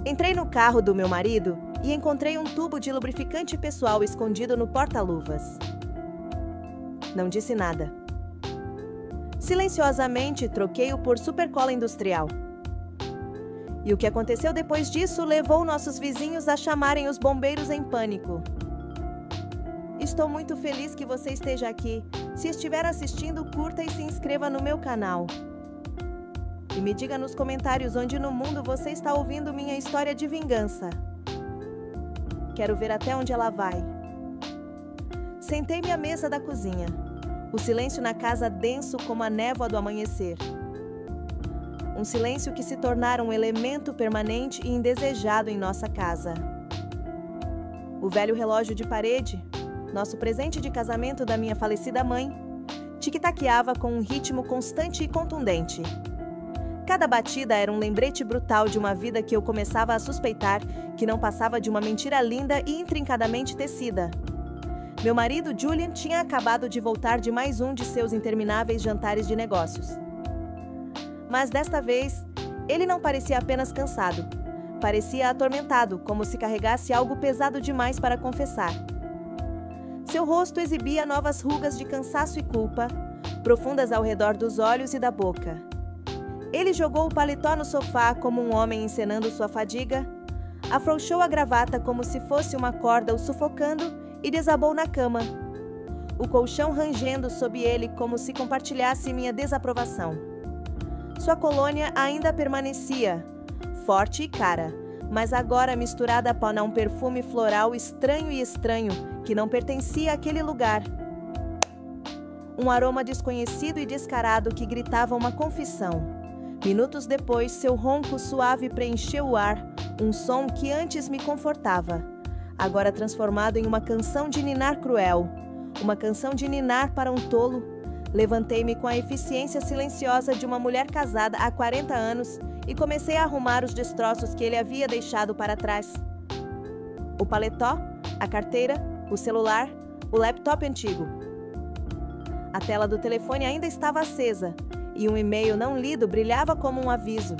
Entrei no carro do meu marido e encontrei um tubo de lubrificante pessoal escondido no porta-luvas. Não disse nada. Silenciosamente, troquei-o por Supercola Industrial. E o que aconteceu depois disso levou nossos vizinhos a chamarem os bombeiros em pânico. Estou muito feliz que você esteja aqui. Se estiver assistindo, curta e se inscreva no meu canal. E me diga nos comentários onde no mundo você está ouvindo minha história de vingança. Quero ver até onde ela vai. Sentei-me à mesa da cozinha. O silêncio na casa denso como a névoa do amanhecer. Um silêncio que se tornara um elemento permanente e indesejado em nossa casa. O velho relógio de parede, nosso presente de casamento da minha falecida mãe, tic-taqueava com um ritmo constante e contundente. Cada batida era um lembrete brutal de uma vida que eu começava a suspeitar que não passava de uma mentira linda e intrincadamente tecida. Meu marido, Julian, tinha acabado de voltar de mais um de seus intermináveis jantares de negócios. Mas desta vez, ele não parecia apenas cansado. Parecia atormentado, como se carregasse algo pesado demais para confessar. Seu rosto exibia novas rugas de cansaço e culpa, profundas ao redor dos olhos e da boca. Ele jogou o paletó no sofá como um homem encenando sua fadiga, afrouxou a gravata como se fosse uma corda o sufocando e desabou na cama. O colchão rangendo sob ele como se compartilhasse minha desaprovação. Sua colônia ainda permanecia, forte e cara, mas agora misturada a um perfume floral estranho que não pertencia àquele lugar. Um aroma desconhecido e descarado que gritava uma confissão. Minutos depois, seu ronco suave preencheu o ar, um som que antes me confortava, agora transformado em uma canção de ninar cruel, uma canção de ninar para um tolo. Levantei-me com a eficiência silenciosa de uma mulher casada há 40 anos e comecei a arrumar os destroços que ele havia deixado para trás. O paletó, a carteira, o celular, o laptop antigo. A tela do telefone ainda estava acesa e um e-mail não lido brilhava como um aviso.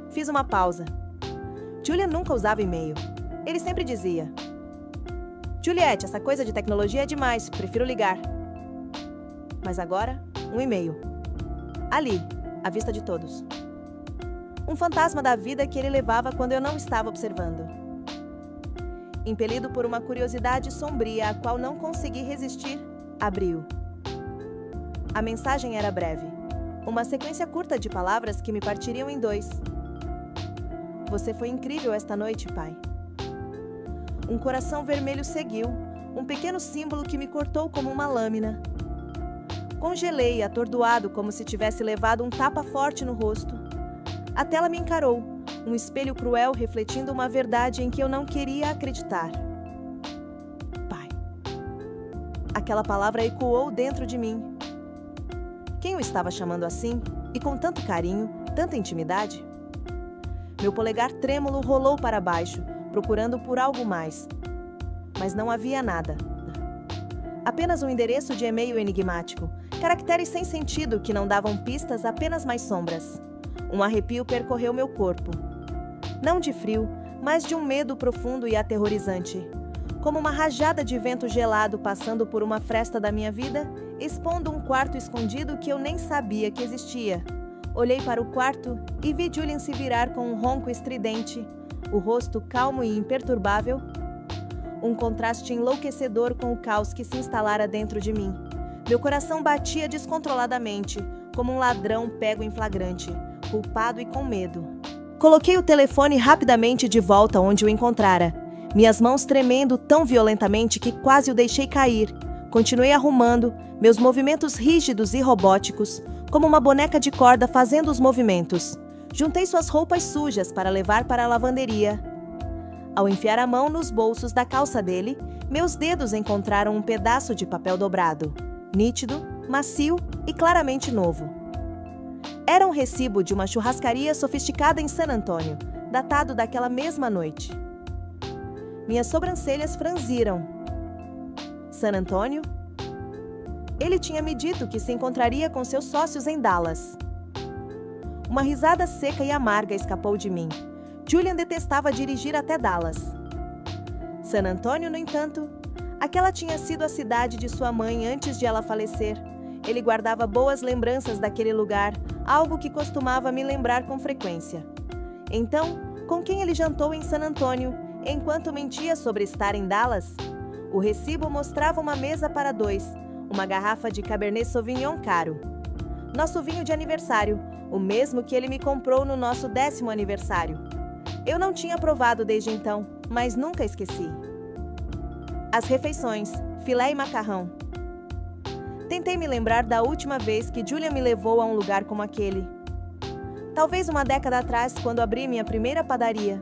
Fiz uma pausa. Julian nunca usava e-mail. Ele sempre dizia: Juliette, essa coisa de tecnologia é demais, prefiro ligar. Mas agora, um e-mail. Ali, à vista de todos. Um fantasma da vida que ele levava quando eu não estava observando. Impelido por uma curiosidade sombria a qual não consegui resistir, abriu. A mensagem era breve. Uma sequência curta de palavras que me partiriam em dois. Você foi incrível esta noite, pai. Um coração vermelho seguiu, um pequeno símbolo que me cortou como uma lâmina. Congelei, atordoado, como se tivesse levado um tapa forte no rosto. A tela me encarou, um espelho cruel refletindo uma verdade em que eu não queria acreditar. Pai. Aquela palavra ecoou dentro de mim. Quem o estava chamando assim, e com tanto carinho, tanta intimidade? Meu polegar trêmulo rolou para baixo, procurando por algo mais. Mas não havia nada. Apenas um endereço de e-mail enigmático, caracteres sem sentido que não davam pistas, apenas mais sombras. Um arrepio percorreu meu corpo. Não de frio, mas de um medo profundo e aterrorizante. Como uma rajada de vento gelado passando por uma fresta da minha vida, expondo um quarto escondido que eu nem sabia que existia. Olhei para o quarto e vi Julian se virar com um ronco estridente, o rosto calmo e imperturbável. Um contraste enlouquecedor com o caos que se instalara dentro de mim. Meu coração batia descontroladamente, como um ladrão pego em flagrante, culpado e com medo. Coloquei o telefone rapidamente de volta onde o encontrara, minhas mãos tremendo tão violentamente que quase o deixei cair. Continuei arrumando, meus movimentos rígidos e robóticos, como uma boneca de corda fazendo os movimentos. Juntei suas roupas sujas para levar para a lavanderia. Ao enfiar a mão nos bolsos da calça dele, meus dedos encontraram um pedaço de papel dobrado, nítido, macio e claramente novo. Era um recibo de uma churrascaria sofisticada em San Antônio, datado daquela mesma noite. Minhas sobrancelhas franziram. San Antônio? Ele tinha me dito que se encontraria com seus sócios em Dallas. Uma risada seca e amarga escapou de mim. Julian detestava dirigir até Dallas. San Antônio, no entanto, aquela tinha sido a cidade de sua mãe antes de ela falecer. Ele guardava boas lembranças daquele lugar, algo que costumava me lembrar com frequência. Então, com quem ele jantou em San Antônio, enquanto mentia sobre estar em Dallas? O recibo mostrava uma mesa para 2, uma garrafa de Cabernet Sauvignon caro. Nosso vinho de aniversário, o mesmo que ele me comprou no nosso 10º aniversário. Eu não tinha provado desde então, mas nunca esqueci. As refeições, filé e macarrão. Tentei me lembrar da última vez que Julian me levou a um lugar como aquele. Talvez uma década atrás, quando abri minha primeira padaria.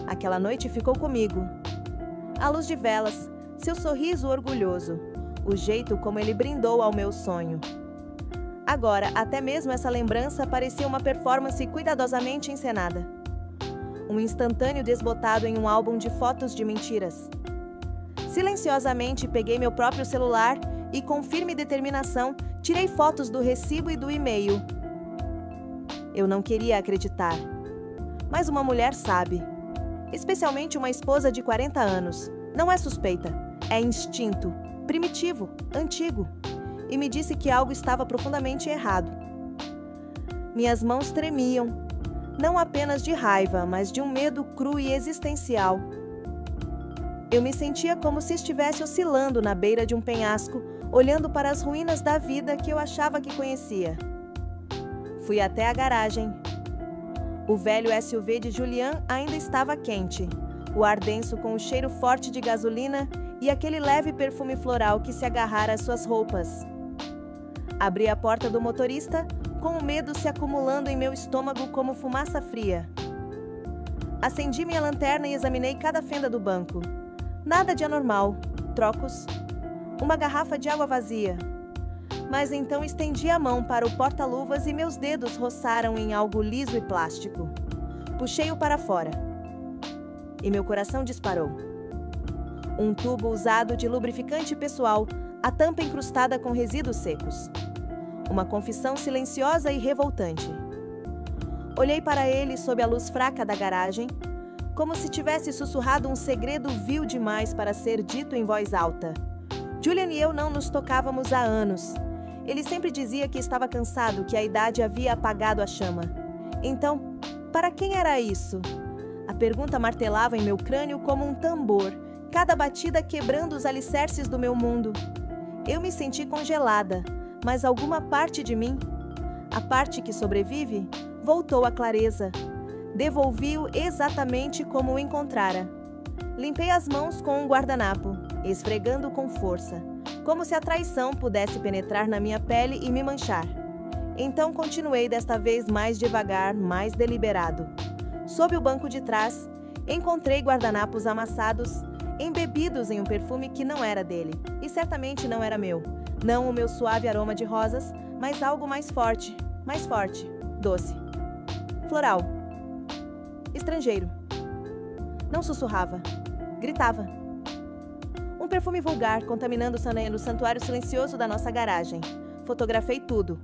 Aquela noite ficou comigo. A luz de velas, seu sorriso orgulhoso, o jeito como ele brindou ao meu sonho. Agora, até mesmo essa lembrança parecia uma performance cuidadosamente encenada. Um instantâneo desbotado em um álbum de fotos de mentiras. Silenciosamente peguei meu próprio celular e, com firme determinação, tirei fotos do recibo e do e-mail. Eu não queria acreditar. Mas uma mulher sabe. Especialmente uma esposa de 40 anos. Não é suspeita, é instinto, primitivo, antigo. E me disse que algo estava profundamente errado. Minhas mãos tremiam, não apenas de raiva, mas de um medo cru e existencial. Eu me sentia como se estivesse oscilando na beira de um penhasco, olhando para as ruínas da vida que eu achava que conhecia. Fui até a garagem. O velho SUV de Julian ainda estava quente, o ar denso com o cheiro forte de gasolina e aquele leve perfume floral que se agarrara às suas roupas. Abri a porta do motorista, com o medo se acumulando em meu estômago como fumaça fria. Acendi minha lanterna e examinei cada fenda do banco. Nada de anormal. Trocos. Uma garrafa de água vazia. Mas então estendi a mão para o porta-luvas e meus dedos roçaram em algo liso e plástico. Puxei-o para fora. E meu coração disparou. Um tubo usado de lubrificante pessoal, a tampa incrustada com resíduos secos. Uma confissão silenciosa e revoltante. Olhei para ele sob a luz fraca da garagem, como se tivesse sussurrado um segredo vil demais para ser dito em voz alta. Julian e eu não nos tocávamos há anos. Ele sempre dizia que estava cansado, que a idade havia apagado a chama. Então, para quem era isso? A pergunta martelava em meu crânio como um tambor, cada batida quebrando os alicerces do meu mundo. Eu me senti congelada, mas alguma parte de mim, a parte que sobrevive, voltou à clareza. Devolvi-o exatamente como o encontrara. Limpei as mãos com um guardanapo, esfregando com força, como se a traição pudesse penetrar na minha pele e me manchar. Então continuei desta vez mais devagar, mais deliberado. Sob o banco de trás, encontrei guardanapos amassados, embebidos em um perfume que não era dele, e certamente não era meu. Não o meu suave aroma de rosas, mas algo mais forte, doce. Floral. Estrangeiro. Não sussurrava, gritava. Um perfume vulgar contaminando o santuário silencioso da nossa garagem. Fotografei tudo.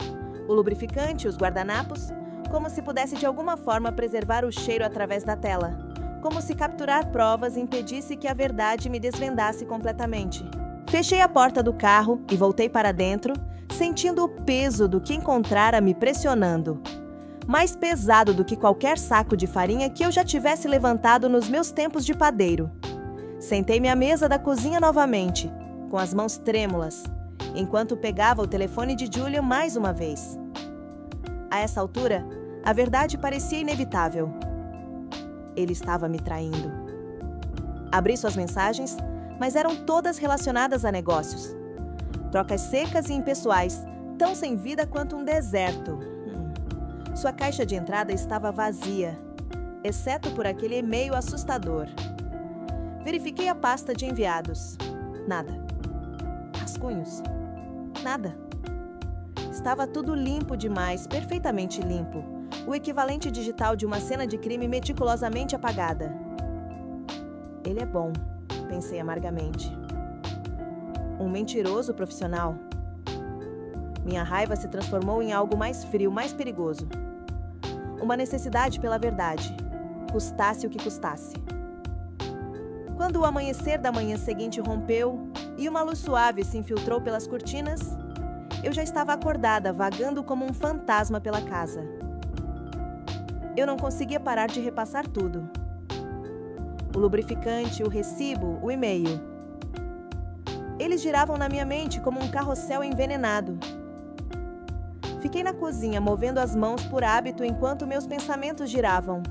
O lubrificante, os guardanapos, como se pudesse de alguma forma preservar o cheiro através da tela. Como se capturar provas impedisse que a verdade me desvendasse completamente. Fechei a porta do carro e voltei para dentro, sentindo o peso do que encontrara me pressionando. Mais pesado do que qualquer saco de farinha que eu já tivesse levantado nos meus tempos de padeiro. Sentei-me à mesa da cozinha novamente, com as mãos trêmulas, enquanto pegava o telefone de Julian mais uma vez. A essa altura, a verdade parecia inevitável. Ele estava me traindo. Abri suas mensagens, mas eram todas relacionadas a negócios. Trocas secas e impessoais, tão sem vida quanto um deserto. Sua caixa de entrada estava vazia, exceto por aquele e-mail assustador. Verifiquei a pasta de enviados. Nada. Rascunhos. Nada. Estava tudo limpo demais, perfeitamente limpo. O equivalente digital de uma cena de crime meticulosamente apagada. Ele é bom, pensei amargamente. Um mentiroso profissional. Minha raiva se transformou em algo mais frio, mais perigoso. Uma necessidade pela verdade. custasse o que custasse. Quando o amanhecer da manhã seguinte rompeu e uma luz suave se infiltrou pelas cortinas, eu já estava acordada, vagando como um fantasma pela casa. Eu não conseguia parar de repassar tudo. O lubrificante, o recibo, o e-mail. Eles giravam na minha mente como um carrossel envenenado. Fiquei na cozinha, movendo as mãos por hábito enquanto meus pensamentos giravam.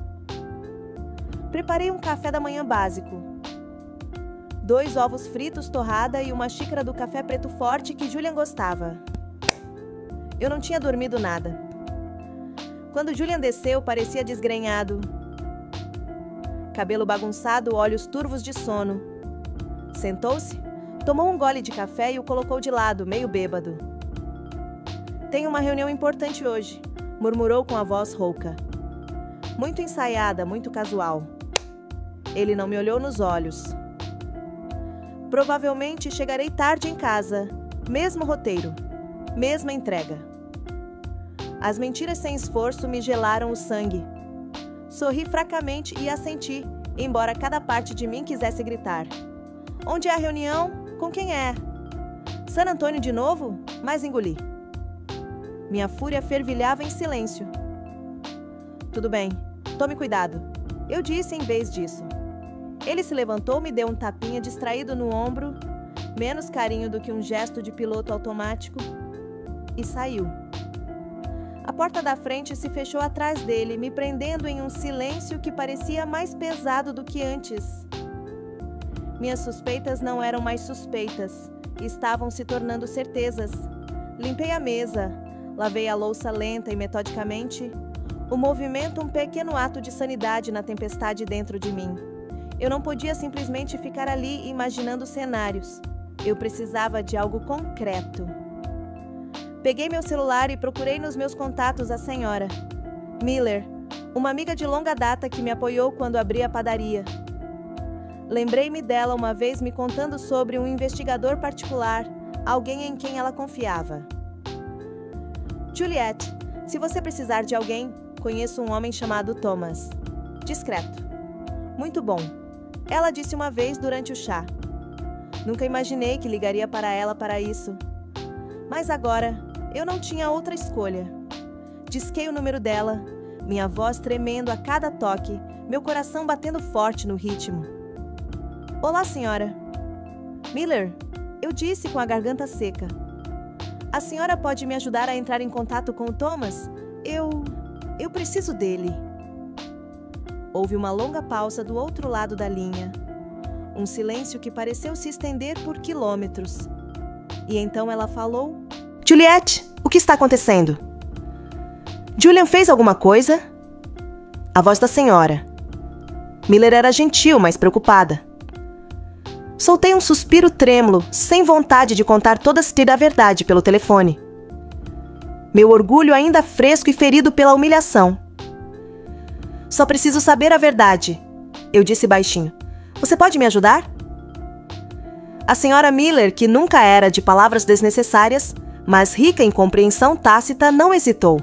Preparei um café da manhã básico. 2 ovos fritos torrada e uma xícara do café preto forte que Julian gostava. Eu não tinha dormido nada. Quando Julian desceu, parecia desgrenhado. Cabelo bagunçado, olhos turvos de sono. Sentou-se, tomou um gole de café e o colocou de lado, meio bêbado. Tenho uma reunião importante hoje, murmurou com a voz rouca. Muito ensaiada, muito casual. Ele não me olhou nos olhos. Provavelmente chegarei tarde em casa. Mesmo roteiro. Mesma entrega. As mentiras sem esforço me gelaram o sangue. Sorri fracamente e assenti, embora cada parte de mim quisesse gritar. Onde é a reunião? Com quem é? San Antônio de novo? Mas engoli. Minha fúria fervilhava em silêncio. Tudo bem, tome cuidado. Eu disse em vez disso. Ele se levantou, me deu um tapinha distraído no ombro, menos carinho do que um gesto de piloto automático, e saiu. A porta da frente se fechou atrás dele, me prendendo em um silêncio que parecia mais pesado do que antes. Minhas suspeitas não eram mais suspeitas, estavam se tornando certezas. Limpei a mesa, lavei a louça lenta e metodicamente, o movimento um pequeno ato de sanidade na tempestade dentro de mim. Eu não podia simplesmente ficar ali imaginando cenários. Eu precisava de algo concreto. Peguei meu celular e procurei nos meus contatos a senhora Miller, uma amiga de longa data que me apoiou quando abri a padaria. Lembrei-me dela uma vez me contando sobre um investigador particular, alguém em quem ela confiava. Juliette, se você precisar de alguém, conheço um homem chamado Thomas. Discreto. Muito bom. Ela disse uma vez durante o chá. Nunca imaginei que ligaria para ela para isso. Mas agora, eu não tinha outra escolha. Disquei o número dela, minha voz tremendo a cada toque, meu coração batendo forte no ritmo. Olá, senhora. Miller, eu disse com a garganta seca. A senhora pode me ajudar a entrar em contato com o Thomas? Eu preciso dele. Houve uma longa pausa do outro lado da linha. Um silêncio que pareceu se estender por quilômetros. E então ela falou: Juliette, o que está acontecendo? Julian fez alguma coisa? A voz da senhora. Miller era gentil, mas preocupada. Soltei um suspiro trêmulo, sem vontade de contar toda a verdade pelo telefone. Meu orgulho ainda fresco e ferido pela humilhação. Só preciso saber a verdade, eu disse baixinho. Você pode me ajudar? A senhora Miller, que nunca era de palavras desnecessárias, mas rica em compreensão tácita, não hesitou.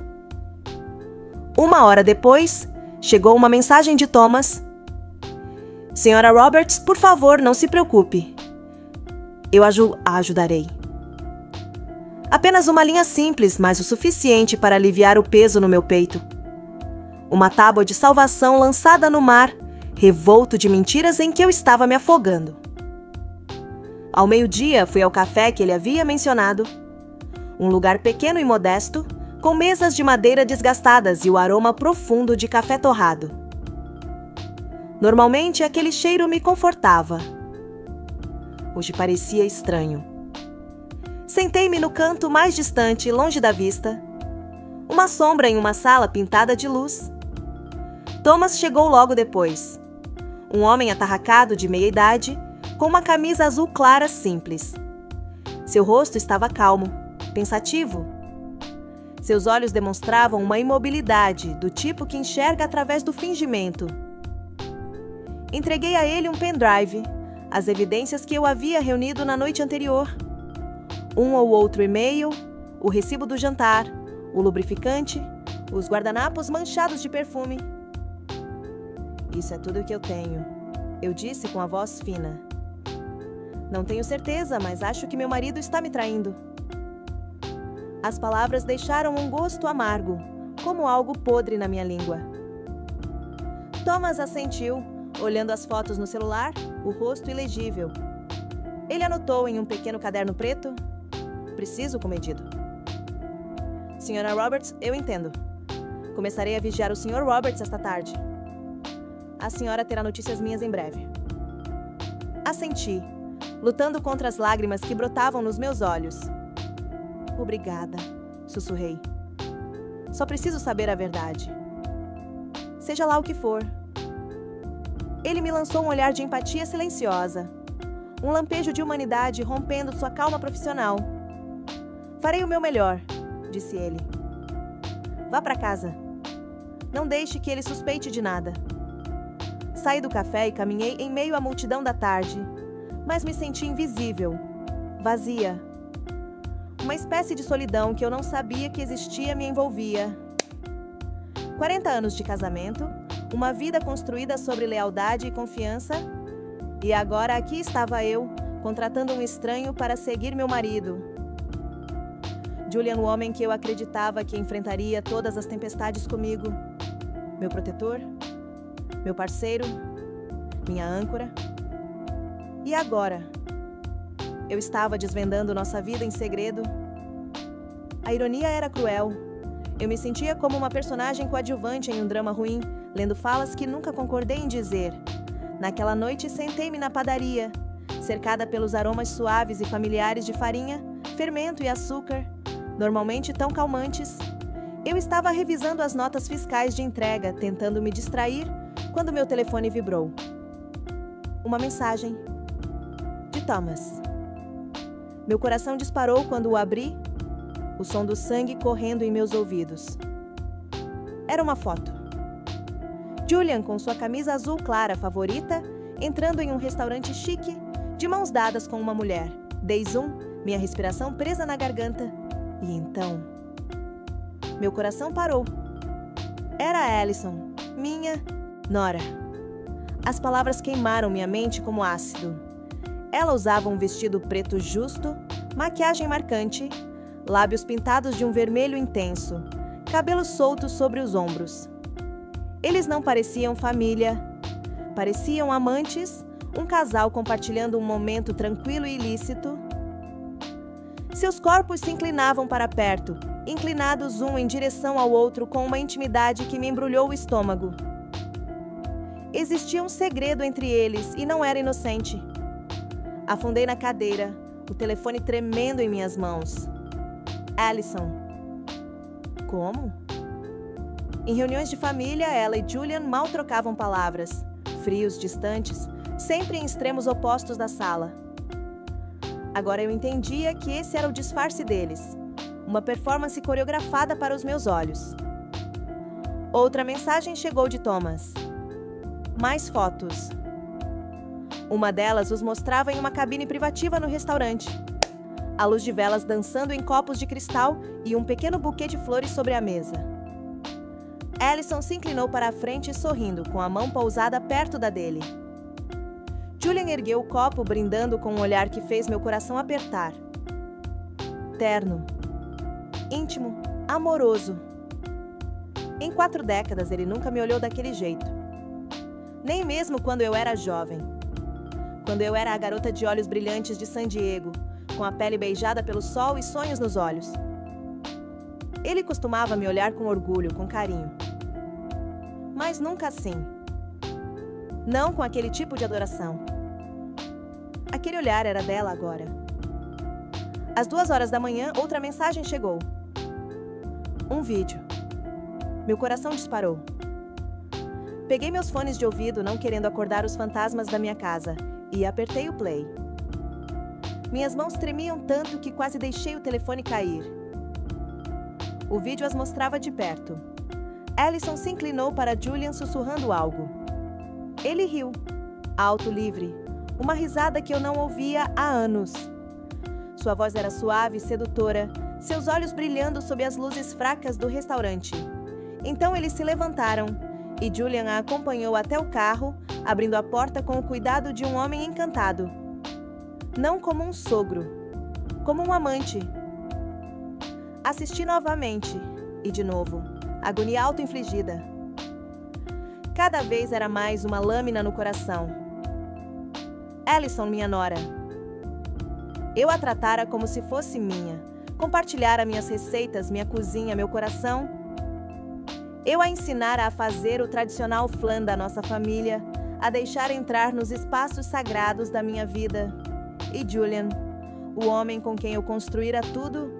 1 hora depois, chegou uma mensagem de Thomas. Senhora Roberts, por favor, não se preocupe. Eu a ajudarei. Apenas uma linha simples, mas o suficiente para aliviar o peso no meu peito. Uma tábua de salvação lançada no mar, revolto de mentiras em que eu estava me afogando. Ao meio-dia, fui ao café que ele havia mencionado. Um lugar pequeno e modesto, com mesas de madeira desgastadas e o aroma profundo de café torrado. Normalmente, aquele cheiro me confortava. Hoje parecia estranho. Sentei-me no canto mais distante, longe da vista. Uma sombra em uma sala pintada de luz. Thomas chegou logo depois. Um homem atarracado de meia-idade, com uma camisa azul clara simples. Seu rosto estava calmo, pensativo. Seus olhos demonstravam uma imobilidade, do tipo que enxerga através do fingimento. Entreguei a ele um pendrive, as evidências que eu havia reunido na noite anterior. Um ou outro e-mail, o recibo do jantar, o lubrificante, os guardanapos manchados de perfume. Isso é tudo que eu tenho, eu disse com a voz fina. Não tenho certeza, mas acho que meu marido está me traindo. As palavras deixaram um gosto amargo, como algo podre na minha língua. Thomas assentiu, olhando as fotos no celular, o rosto ilegível. Ele anotou em um pequeno caderno preto: preciso comedido. Senhora Roberts, eu entendo. Começarei a vigiar o Sr. Roberts esta tarde. A senhora terá notícias minhas em breve. Assenti, lutando contra as lágrimas que brotavam nos meus olhos. Obrigada, sussurrei. Só preciso saber a verdade. Seja lá o que for. Ele me lançou um olhar de empatia silenciosa. Um lampejo de humanidade rompendo sua calma profissional. Farei o meu melhor, disse ele. Vá para casa. Não deixe que ele suspeite de nada. Saí do café e caminhei em meio à multidão da tarde, mas me senti invisível, vazia. Uma espécie de solidão que eu não sabia que existia me envolvia. 40 anos de casamento, uma vida construída sobre lealdade e confiança, e agora aqui estava eu, contratando um estranho para seguir meu marido. Julian, o homem que eu acreditava que enfrentaria todas as tempestades comigo. Meu protetor, meu parceiro, minha âncora. E agora? Eu estava desvendando nossa vida em segredo. A ironia era cruel. Eu me sentia como uma personagem coadjuvante em um drama ruim, lendo falas que nunca concordei em dizer. Naquela noite, sentei-me na padaria, cercada pelos aromas suaves e familiares de farinha, fermento e açúcar, normalmente tão calmantes. Eu estava revisando as notas fiscais de entrega, tentando me distrair, quando meu telefone vibrou. Uma mensagem. De Thomas. Meu coração disparou quando o abri, o som do sangue correndo em meus ouvidos. Era uma foto. Julian, com sua camisa azul clara favorita, entrando em um restaurante chique, de mãos dadas com uma mulher. Dei zoom, minha respiração presa na garganta. E então... meu coração parou. Era Alison, minha nora. As palavras queimaram minha mente como ácido. Ela usava um vestido preto justo, maquiagem marcante, lábios pintados de um vermelho intenso, cabelos soltos sobre os ombros. Eles não pareciam família, pareciam amantes, um casal compartilhando um momento tranquilo e ilícito. Seus corpos se inclinavam para perto, inclinados um em direção ao outro com uma intimidade que me embrulhou o estômago. Existia um segredo entre eles e não era inocente. Afundei na cadeira, o telefone tremendo em minhas mãos. Alison. Como? Em reuniões de família, ela e Julian mal trocavam palavras, frios, distantes, sempre em extremos opostos da sala. Agora eu entendia que esse era o disfarce deles, uma performance coreografada para os meus olhos. Outra mensagem chegou de Thomas. Mais fotos. Uma delas os mostrava em uma cabine privativa no restaurante. A luz de velas dançando em copos de cristal e um pequeno buquê de flores sobre a mesa. Alison se inclinou para a frente sorrindo, com a mão pousada perto da dele. Julian ergueu o copo, brindando com um olhar que fez meu coração apertar. Terno. Íntimo. Amoroso. Em 4 décadas, ele nunca me olhou daquele jeito. Nem mesmo quando eu era jovem. Quando eu era a garota de olhos brilhantes de San Diego, com a pele beijada pelo sol e sonhos nos olhos. Ele costumava me olhar com orgulho, com carinho. Mas nunca assim. Não com aquele tipo de adoração. Aquele olhar era dela agora. Às 2h da manhã, outra mensagem chegou. Um vídeo. Meu coração disparou. Peguei meus fones de ouvido, não querendo acordar os fantasmas da minha casa, e apertei o play. Minhas mãos tremiam tanto que quase deixei o telefone cair. O vídeo as mostrava de perto. Alison se inclinou para Julian sussurrando algo. Ele riu, alto, livre, uma risada que eu não ouvia há anos. Sua voz era suave e sedutora, seus olhos brilhando sob as luzes fracas do restaurante. Então eles se levantaram, e Julian a acompanhou até o carro, abrindo a porta com o cuidado de um homem encantado. Não como um sogro, como um amante. Assisti novamente, e de novo, agonia auto-infligida. Cada vez era mais uma lâmina no coração. Alison, minha nora. Eu a tratara como se fosse minha, compartilhara minhas receitas, minha cozinha, meu coração. Eu a ensinara a fazer o tradicional flan da nossa família, a deixar entrar nos espaços sagrados da minha vida. E Julian, o homem com quem eu construíra tudo,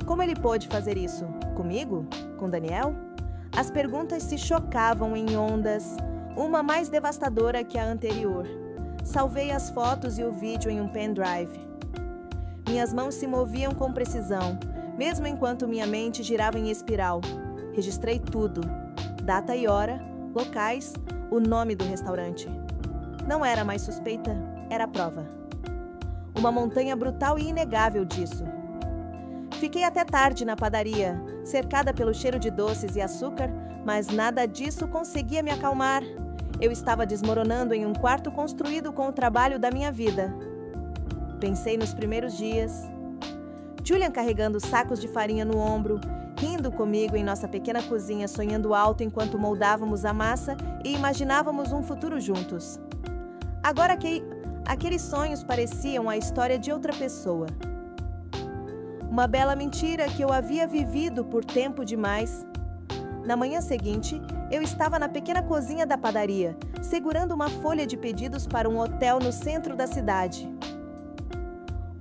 como ele pôde fazer isso? Comigo? Com Daniel? As perguntas se chocavam em ondas, uma mais devastadora que a anterior. Salvei as fotos e o vídeo em um pendrive. Minhas mãos se moviam com precisão, mesmo enquanto minha mente girava em espiral. Registrei tudo: data e hora, locais, o nome do restaurante. Não era mais suspeita, era prova. Uma montanha brutal e inegável disso. Fiquei até tarde na padaria, cercada pelo cheiro de doces e açúcar, mas nada disso conseguia me acalmar. Eu estava desmoronando em um quarto construído com o trabalho da minha vida. Pensei nos primeiros dias. Julian carregando sacos de farinha no ombro, rindo comigo em nossa pequena cozinha, sonhando alto enquanto moldávamos a massa e imaginávamos um futuro juntos. Agora aqueles sonhos pareciam a história de outra pessoa. Uma bela mentira que eu havia vivido por tempo demais. Na manhã seguinte, eu estava na pequena cozinha da padaria, segurando uma folha de pedidos para um hotel no centro da cidade.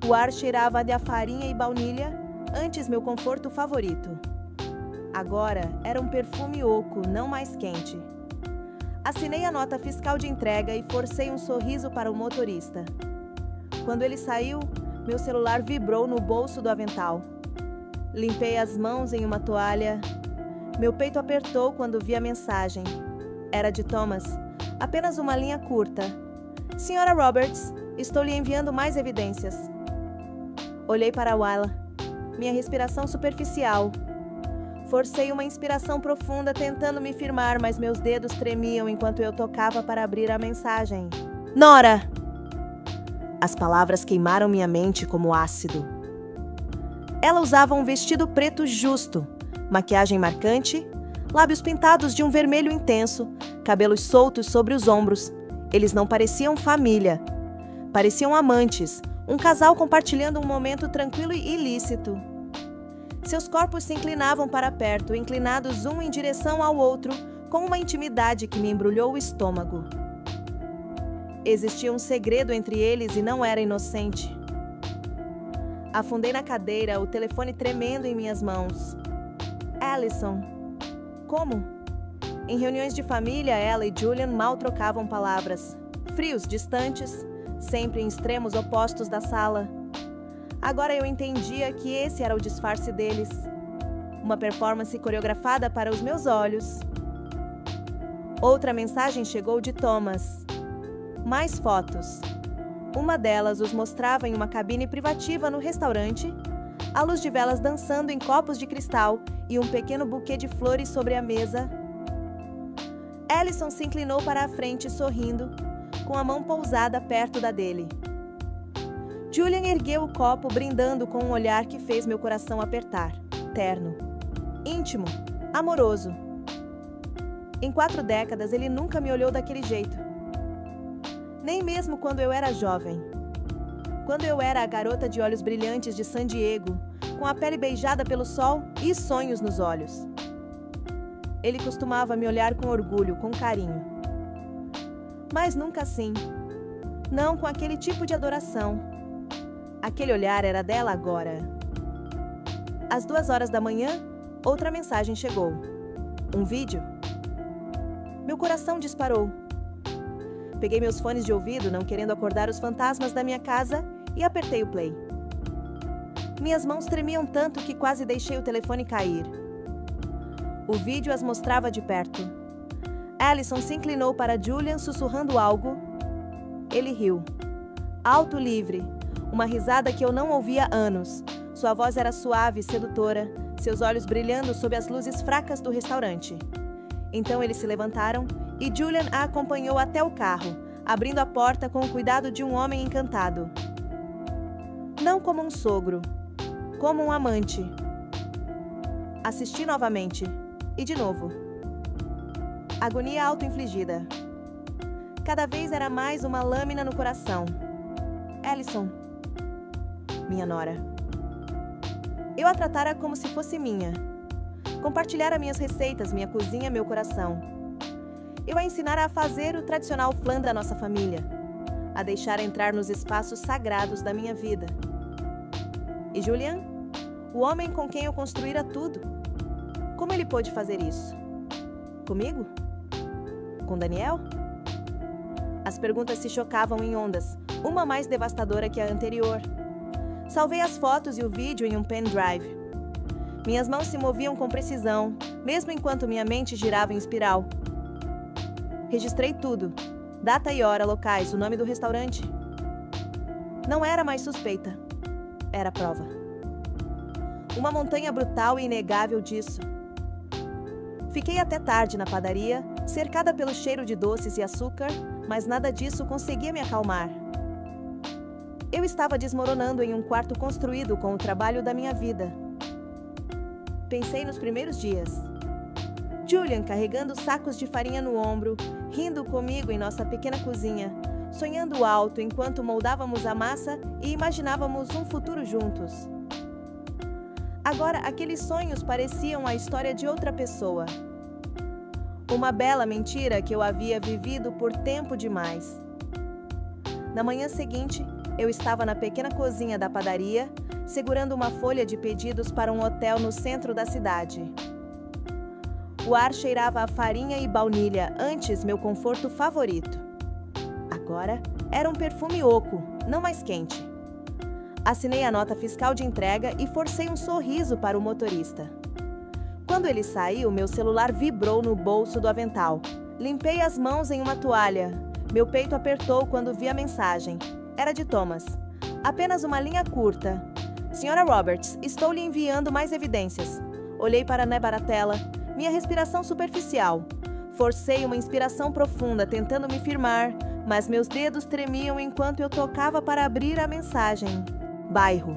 O ar cheirava de farinha e baunilha, antes meu conforto favorito. Agora era um perfume oco, não mais quente. Assinei a nota fiscal de entrega e forcei um sorriso para o motorista. Quando ele saiu, meu celular vibrou no bolso do avental. Limpei as mãos em uma toalha. Meu peito apertou quando vi a mensagem. Era de Thomas, apenas uma linha curta. Senhora Roberts, estou lhe enviando mais evidências. Olhei para Wyla. Minha respiração superficial. Forcei uma inspiração profunda tentando me firmar, mas meus dedos tremiam enquanto eu tocava para abrir a mensagem. Nora! As palavras queimaram minha mente como ácido. Ela usava um vestido preto justo, maquiagem marcante, lábios pintados de um vermelho intenso, cabelos soltos sobre os ombros. Eles não pareciam família. Pareciam amantes, um casal compartilhando um momento tranquilo e ilícito. Seus corpos se inclinavam para perto, inclinados um em direção ao outro, com uma intimidade que me embrulhou o estômago. Existia um segredo entre eles e não era inocente. Afundei na cadeira, o telefone tremendo em minhas mãos. Alison. Como? Em reuniões de família, ela e Julian mal trocavam palavras. Frios, distantes, sempre em extremos opostos da sala. Agora eu entendia que esse era o disfarce deles. Uma performance coreografada para os meus olhos. Outra mensagem chegou de Thomas. Mais fotos. Uma delas os mostrava em uma cabine privativa no restaurante, a luz de velas dançando em copos de cristal e um pequeno buquê de flores sobre a mesa. Alison se inclinou para a frente, sorrindo, com a mão pousada perto da dele. Julian ergueu o copo, brindando com um olhar que fez meu coração apertar. Terno. Íntimo. Amoroso. Em 4 décadas, ele nunca me olhou daquele jeito. Nem mesmo quando eu era jovem. Quando eu era a garota de olhos brilhantes de San Diego, com a pele beijada pelo sol e sonhos nos olhos. Ele costumava me olhar com orgulho, com carinho. Mas nunca assim. Não com aquele tipo de adoração. Aquele olhar era dela agora. Às 2h da manhã, outra mensagem chegou. Um vídeo. Meu coração disparou. Peguei meus fones de ouvido, não querendo acordar os fantasmas da minha casa, e apertei o play. Minhas mãos tremiam tanto que quase deixei o telefone cair. O vídeo as mostrava de perto. Alison se inclinou para Julian, sussurrando algo. Ele riu. Alto, livre. Uma risada que eu não ouvia há anos. Sua voz era suave e sedutora, seus olhos brilhando sob as luzes fracas do restaurante. Então eles se levantaram e Julian a acompanhou até o carro, abrindo a porta com o cuidado de um homem encantado. Não como um sogro, como um amante. Assisti novamente, e de novo. Agonia auto-infligida. Cada vez era mais uma lâmina no coração. Ellison. Minha nora. Eu a tratara como se fosse minha. Compartilhara minhas receitas, minha cozinha, meu coração. Eu a ensinara a fazer o tradicional flan da nossa família, a deixar entrar nos espaços sagrados da minha vida. E Julian? O homem com quem eu construíra tudo. Como ele pôde fazer isso? Comigo? Com Daniel? As perguntas se chocavam em ondas, uma mais devastadora que a anterior. Salvei as fotos e o vídeo em um pendrive. Minhas mãos se moviam com precisão, mesmo enquanto minha mente girava em espiral. Registrei tudo. Data e hora, locais, o nome do restaurante. Não era mais suspeita. Era prova. Uma montanha brutal e inegável disso. Fiquei até tarde na padaria, cercada pelo cheiro de doces e açúcar, mas nada disso conseguia me acalmar. Eu estava desmoronando em um quarto construído com o trabalho da minha vida. Pensei nos primeiros dias. Julian carregando sacos de farinha no ombro, rindo comigo em nossa pequena cozinha, sonhando alto enquanto moldávamos a massa e imaginávamos um futuro juntos. Agora, aqueles sonhos pareciam a história de outra pessoa. Uma bela mentira que eu havia vivido por tempo demais. Na manhã seguinte, eu estava na pequena cozinha da padaria, segurando uma folha de pedidos para um hotel no centro da cidade. O ar cheirava a farinha e baunilha, antes meu conforto favorito. Agora, era um perfume oco, não mais quente. Assinei a nota fiscal de entrega e forcei um sorriso para o motorista. Quando ele saiu, meu celular vibrou no bolso do avental. Limpei as mãos em uma toalha. Meu peito apertou quando vi a mensagem. Era de Thomas. Apenas uma linha curta. Senhora Roberts, estou lhe enviando mais evidências. Olhei para a baratela. Minha respiração superficial. Forcei uma inspiração profunda, tentando me firmar, mas meus dedos tremiam enquanto eu tocava para abrir a mensagem. Bairro.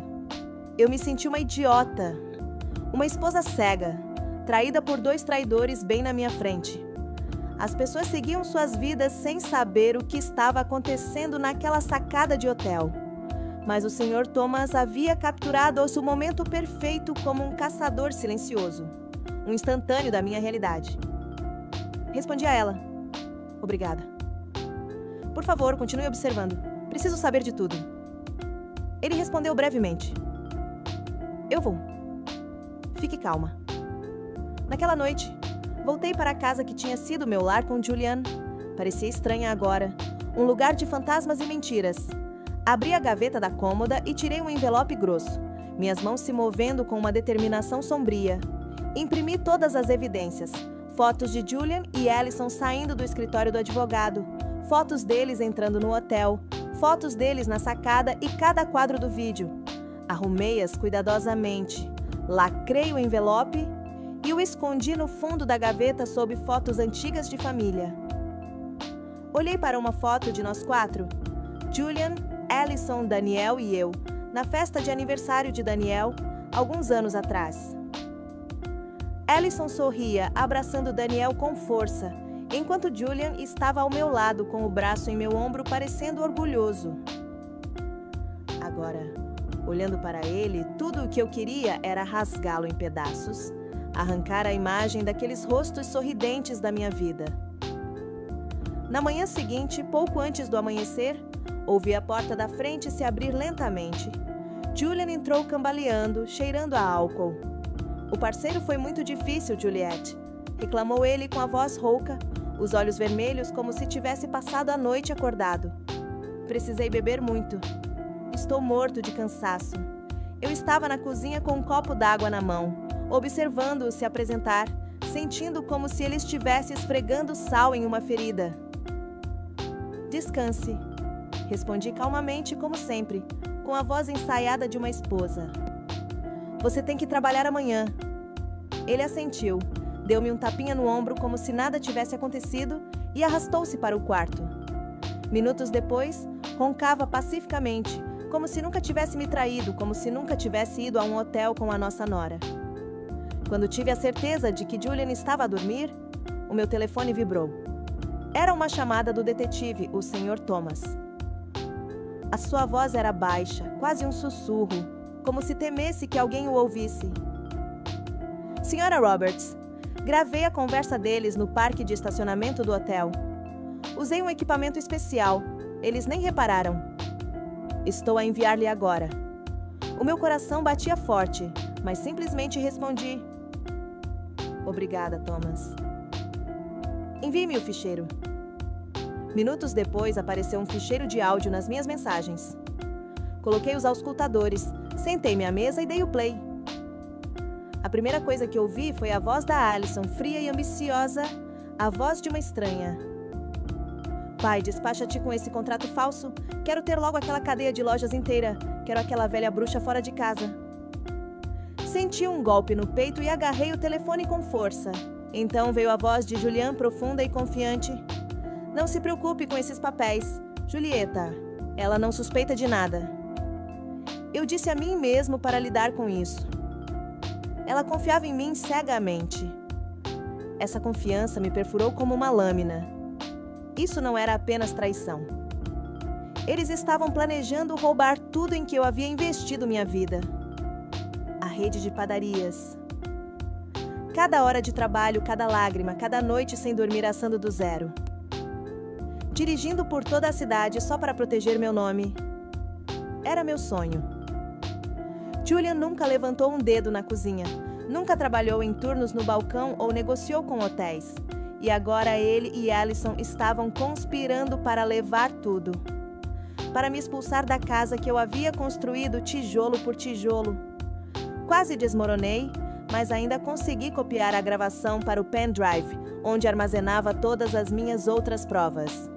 Eu me senti uma idiota. Uma esposa cega, traída por 2 traidores bem na minha frente. As pessoas seguiam suas vidas sem saber o que estava acontecendo naquela sacada de hotel. Mas o Sr. Thomas havia capturado o seu momento perfeito como um caçador silencioso. Um instantâneo da minha realidade. Respondi a ela. Obrigada. Por favor, continue observando. Preciso saber de tudo. Ele respondeu brevemente. Eu vou. Fique calma. Naquela noite, voltei para a casa que tinha sido meu lar com Julian. Parecia estranha agora. Um lugar de fantasmas e mentiras. Abri a gaveta da cômoda e tirei um envelope grosso, minhas mãos se movendo com uma determinação sombria. Imprimi todas as evidências. Fotos de Julian e Ellison saindo do escritório do advogado. Fotos deles entrando no hotel. Fotos deles na sacada e cada quadro do vídeo. Arrumei-as cuidadosamente. Lacrei o envelope e o escondi no fundo da gaveta sob fotos antigas de família. Olhei para uma foto de nós 4. Julian, Ellison, Daniel e eu, na festa de aniversário de Daniel, alguns anos atrás. Ellison sorria, abraçando Daniel com força, enquanto Julian estava ao meu lado com o braço em meu ombro, parecendo orgulhoso. Agora, olhando para ele, tudo o que eu queria era rasgá-lo em pedaços, arrancar a imagem daqueles rostos sorridentes da minha vida. Na manhã seguinte, pouco antes do amanhecer, ouvi a porta da frente se abrir lentamente. Julian entrou cambaleando, cheirando a álcool. O parceiro foi muito difícil, Juliette, reclamou ele com a voz rouca, os olhos vermelhos como se tivesse passado a noite acordado. Precisei beber muito. Estou morto de cansaço. Eu estava na cozinha com um copo d'água na mão, observando-o se apresentar, sentindo como se ele estivesse esfregando sal em uma ferida. Descanse, respondi calmamente como sempre, com a voz ensaiada de uma esposa. Você tem que trabalhar amanhã. Ele assentiu. Deu-me um tapinha no ombro como se nada tivesse acontecido e arrastou-se para o quarto. Minutos depois, roncava pacificamente, como se nunca tivesse me traído, como se nunca tivesse ido a um hotel com a nossa nora. Quando tive a certeza de que Julian estava a dormir, o meu telefone vibrou. Era uma chamada do detetive, o Sr. Thomas. A sua voz era baixa, quase um sussurro, como se temesse que alguém o ouvisse. Sra. Roberts, gravei a conversa deles no parque de estacionamento do hotel. Usei um equipamento especial. Eles nem repararam. Estou a enviar-lhe agora. O meu coração batia forte, mas simplesmente respondi: Obrigada, Thomas. Envie-me o ficheiro. Minutos depois, apareceu um ficheiro de áudio nas minhas mensagens. Coloquei os auscultadores, sentei-me à mesa e dei o play. A primeira coisa que ouvi foi a voz da Allison, fria e ambiciosa, a voz de uma estranha. Pai, despacha-te com esse contrato falso. Quero ter logo aquela cadeia de lojas inteira. Quero aquela velha bruxa fora de casa. Senti um golpe no peito e agarrei o telefone com força. Então veio a voz de Julian, profunda e confiante. Não se preocupe com esses papéis, Julieta. Ela não suspeita de nada. Eu disse a mim mesmo para lidar com isso. Ela confiava em mim cegamente. Essa confiança me perfurou como uma lâmina. Isso não era apenas traição. Eles estavam planejando roubar tudo em que eu havia investido minha vida. A rede de padarias. Cada hora de trabalho, cada lágrima, cada noite sem dormir assando do zero. Dirigindo por toda a cidade só para proteger meu nome. Era meu sonho. Julian nunca levantou um dedo na cozinha, nunca trabalhou em turnos no balcão ou negociou com hotéis. E agora ele e Allison estavam conspirando para levar tudo. Para me expulsar da casa que eu havia construído tijolo por tijolo. Quase desmoronei, mas ainda consegui copiar a gravação para o pendrive, onde armazenava todas as minhas outras provas.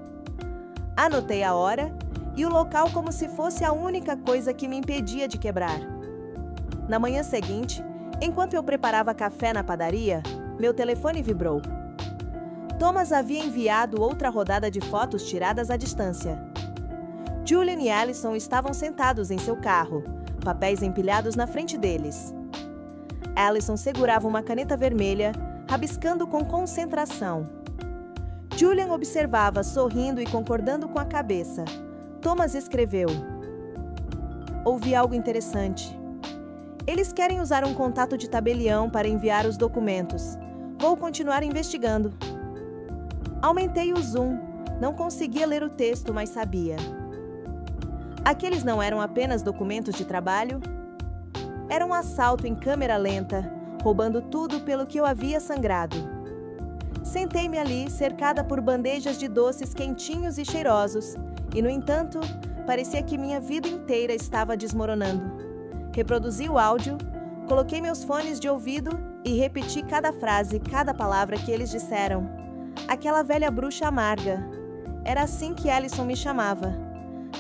Anotei a hora e o local como se fosse a única coisa que me impedia de quebrar. Na manhã seguinte, enquanto eu preparava café na padaria, meu telefone vibrou. Thomas havia enviado outra rodada de fotos tiradas à distância. Julian e Allison estavam sentados em seu carro, papéis empilhados na frente deles. Allison segurava uma caneta vermelha, rabiscando com concentração. Julian observava, sorrindo e concordando com a cabeça. Thomas escreveu: Ouvi algo interessante. Eles querem usar um contato de tabelião para enviar os documentos. Vou continuar investigando. Aumentei o zoom. Não conseguia ler o texto, mas sabia. Aqueles não eram apenas documentos de trabalho? Era um assalto em câmera lenta, roubando tudo pelo que eu havia sangrado. Sentei-me ali, cercada por bandejas de doces quentinhos e cheirosos, e, no entanto, parecia que minha vida inteira estava desmoronando. Reproduzi o áudio, coloquei meus fones de ouvido e repeti cada frase, cada palavra que eles disseram. Aquela velha bruxa amarga. Era assim que Allison me chamava.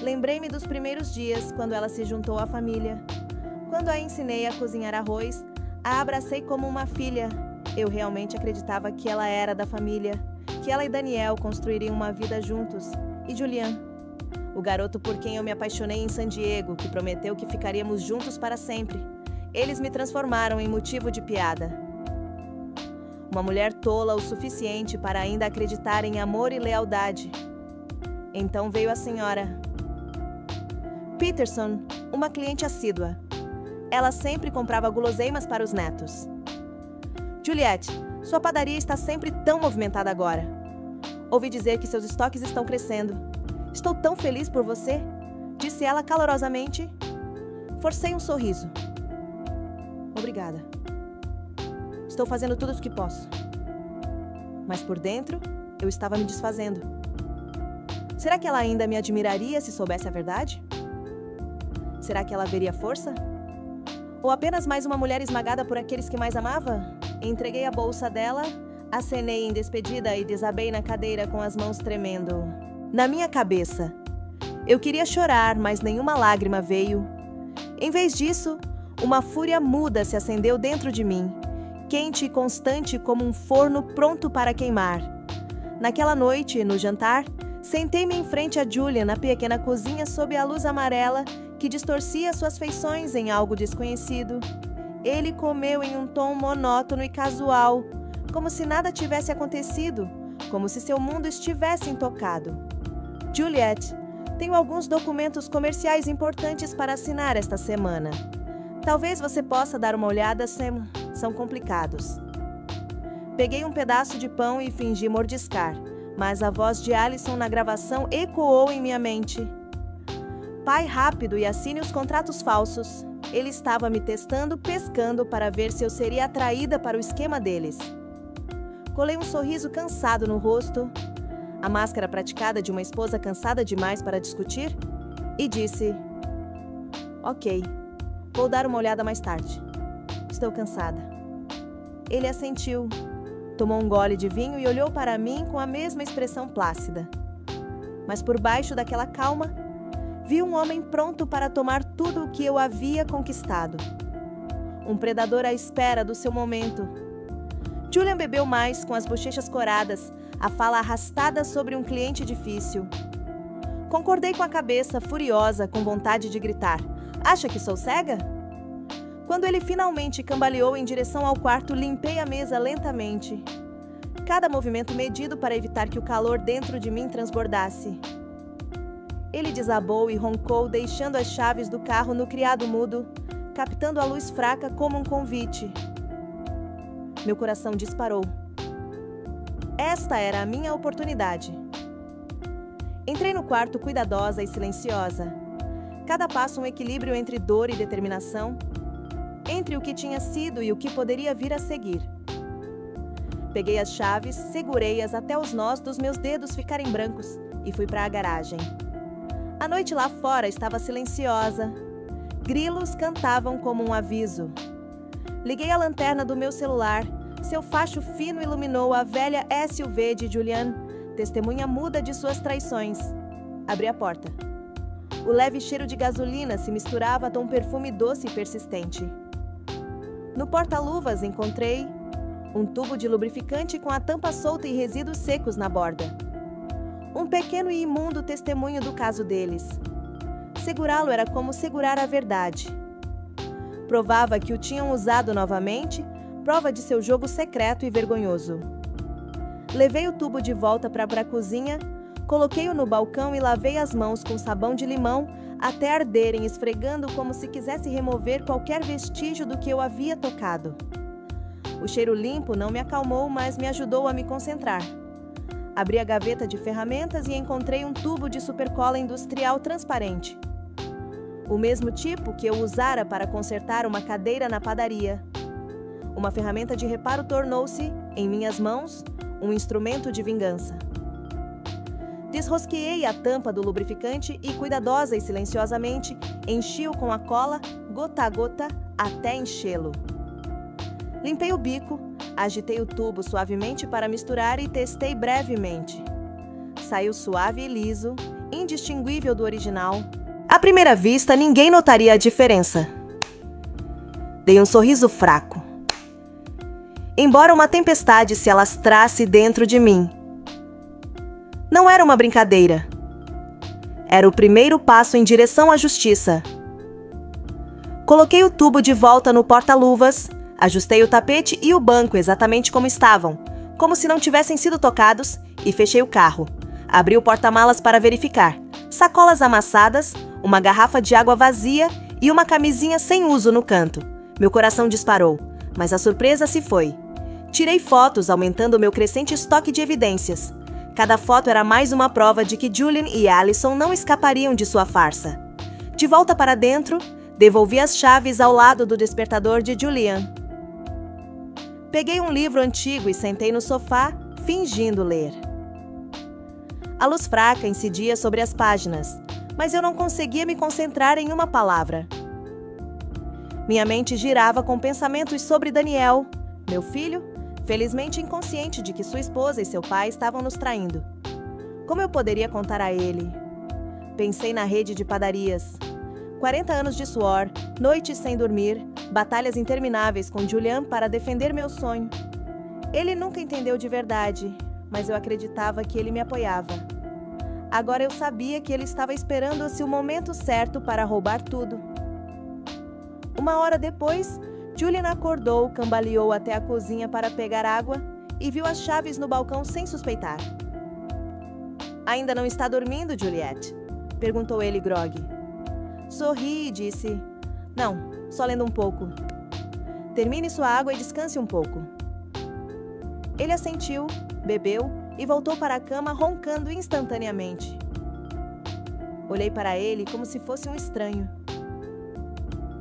Lembrei-me dos primeiros dias, quando ela se juntou à família. Quando a ensinei a cozinhar arroz, a abracei como uma filha. Eu realmente acreditava que ela era da família, que ela e Daniel construiriam uma vida juntos. E Julian, o garoto por quem eu me apaixonei em San Diego, que prometeu que ficaríamos juntos para sempre. Eles me transformaram em motivo de piada. Uma mulher tola o suficiente para ainda acreditar em amor e lealdade. Então veio a senhora Peterson, uma cliente assídua. Ela sempre comprava guloseimas para os netos. Juliette, sua padaria está sempre tão movimentada agora. Ouvi dizer que seus estoques estão crescendo. Estou tão feliz por você, disse ela calorosamente. Forcei um sorriso. Obrigada. Estou fazendo tudo o que posso. Mas por dentro, eu estava me desfazendo. Será que ela ainda me admiraria se soubesse a verdade? Será que ela veria força? Ou apenas mais uma mulher esmagada por aqueles que mais amava? Entreguei a bolsa dela, acenei em despedida e desabei na cadeira com as mãos tremendo. Na minha cabeça. Eu queria chorar, mas nenhuma lágrima veio. Em vez disso, uma fúria muda se acendeu dentro de mim. quente e constante como um forno pronto para queimar. Naquela noite, no jantar, sentei-me em frente a Julian na pequena cozinha sob a luz amarela que distorcia suas feições em algo desconhecido. Ele comeu em um tom monótono e casual, como se nada tivesse acontecido, como se seu mundo estivesse intocado. Juliet, tenho alguns documentos comerciais importantes para assinar esta semana. Talvez você possa dar uma olhada, são complicados. Peguei um pedaço de pão e fingi mordiscar, mas a voz de Alison na gravação ecoou em minha mente. Pai rápido e assine os contratos falsos. Ele estava me testando, pescando para ver se eu seria atraída para o esquema deles. Colei um sorriso cansado no rosto, a máscara praticada de uma esposa cansada demais para discutir, e disse: Ok, vou dar uma olhada mais tarde. Estou cansada. Ele assentiu, tomou um gole de vinho e olhou para mim com a mesma expressão plácida. Mas por baixo daquela calma, vi um homem pronto para tomar tudo o que eu havia conquistado. Um predador à espera do seu momento. Julian bebeu mais, com as bochechas coradas, a fala arrastada sobre um cliente difícil. Concordei com a cabeça, furiosa, com vontade de gritar: Acha que sou cega? Quando ele finalmente cambaleou em direção ao quarto, limpei a mesa lentamente. Cada movimento medido para evitar que o calor dentro de mim transbordasse. Ele desabou e roncou, deixando as chaves do carro no criado mudo, captando a luz fraca como um convite. Meu coração disparou. Esta era a minha oportunidade. Entrei no quarto cuidadosa e silenciosa. Cada passo um equilíbrio entre dor e determinação, entre o que tinha sido e o que poderia vir a seguir. Peguei as chaves, segurei-as até os nós dos meus dedos ficarem brancos e fui para a garagem. A noite lá fora estava silenciosa. Grilos cantavam como um aviso. Liguei a lanterna do meu celular. Seu facho fino iluminou a velha SUV de Julian, testemunha muda de suas traições. Abri a porta. O leve cheiro de gasolina se misturava com um perfume doce e persistente. No porta-luvas encontrei um tubo de lubrificante com a tampa solta e resíduos secos na borda. Um pequeno e imundo testemunho do caso deles. Segurá-lo era como segurar a verdade. Provava que o tinham usado novamente, prova de seu jogo secreto e vergonhoso. Levei o tubo de volta para a cozinha, coloquei-o no balcão e lavei as mãos com sabão de limão até arderem, esfregando como se quisesse remover qualquer vestígio do que eu havia tocado. O cheiro limpo não me acalmou, mas me ajudou a me concentrar. Abri a gaveta de ferramentas e encontrei um tubo de supercola industrial transparente. O mesmo tipo que eu usara para consertar uma cadeira na padaria. Uma ferramenta de reparo tornou-se, em minhas mãos, um instrumento de vingança. Desrosqueei a tampa do lubrificante e, cuidadosa e silenciosamente, enchi-o com a cola, gota a gota, até enchê-lo. Limpei o bico, agitei o tubo suavemente para misturar e testei brevemente. Saiu suave e liso, indistinguível do original. À primeira vista, ninguém notaria a diferença. Dei um sorriso fraco. Embora uma tempestade se alastrasse dentro de mim. Não era uma brincadeira. Era o primeiro passo em direção à justiça. Coloquei o tubo de volta no porta-luvas, ajustei o tapete e o banco exatamente como estavam, como se não tivessem sido tocados, e fechei o carro. Abri o porta-malas para verificar. Sacolas amassadas, uma garrafa de água vazia e uma camisinha sem uso no canto. Meu coração disparou, mas a surpresa se foi. Tirei fotos, aumentando o meu crescente estoque de evidências. Cada foto era mais uma prova de que Julian e Alison não escapariam de sua farsa. De volta para dentro, devolvi as chaves ao lado do despertador de Julian. Peguei um livro antigo e sentei no sofá, fingindo ler. A luz fraca incidia sobre as páginas, mas eu não conseguia me concentrar em uma palavra. Minha mente girava com pensamentos sobre Daniel, meu filho, felizmente inconsciente de que sua esposa e seu pai estavam nos traindo. Como eu poderia contar a ele? Pensei na rede de padarias. 40 anos de suor, noites sem dormir, batalhas intermináveis com Julian para defender meu sonho. Ele nunca entendeu de verdade, mas eu acreditava que ele me apoiava. Agora eu sabia que ele estava esperando-se o momento certo para roubar tudo. Uma hora depois, Julian acordou, cambaleou até a cozinha para pegar água e viu as chaves no balcão sem suspeitar. "Ainda não está dormindo, Juliette?" perguntou ele grogue. Sorri e disse: "Não, só lendo um pouco." "Termine sua água e descanse um pouco." Ele assentiu, bebeu e voltou para a cama roncando instantaneamente. Olhei para ele como se fosse um estranho.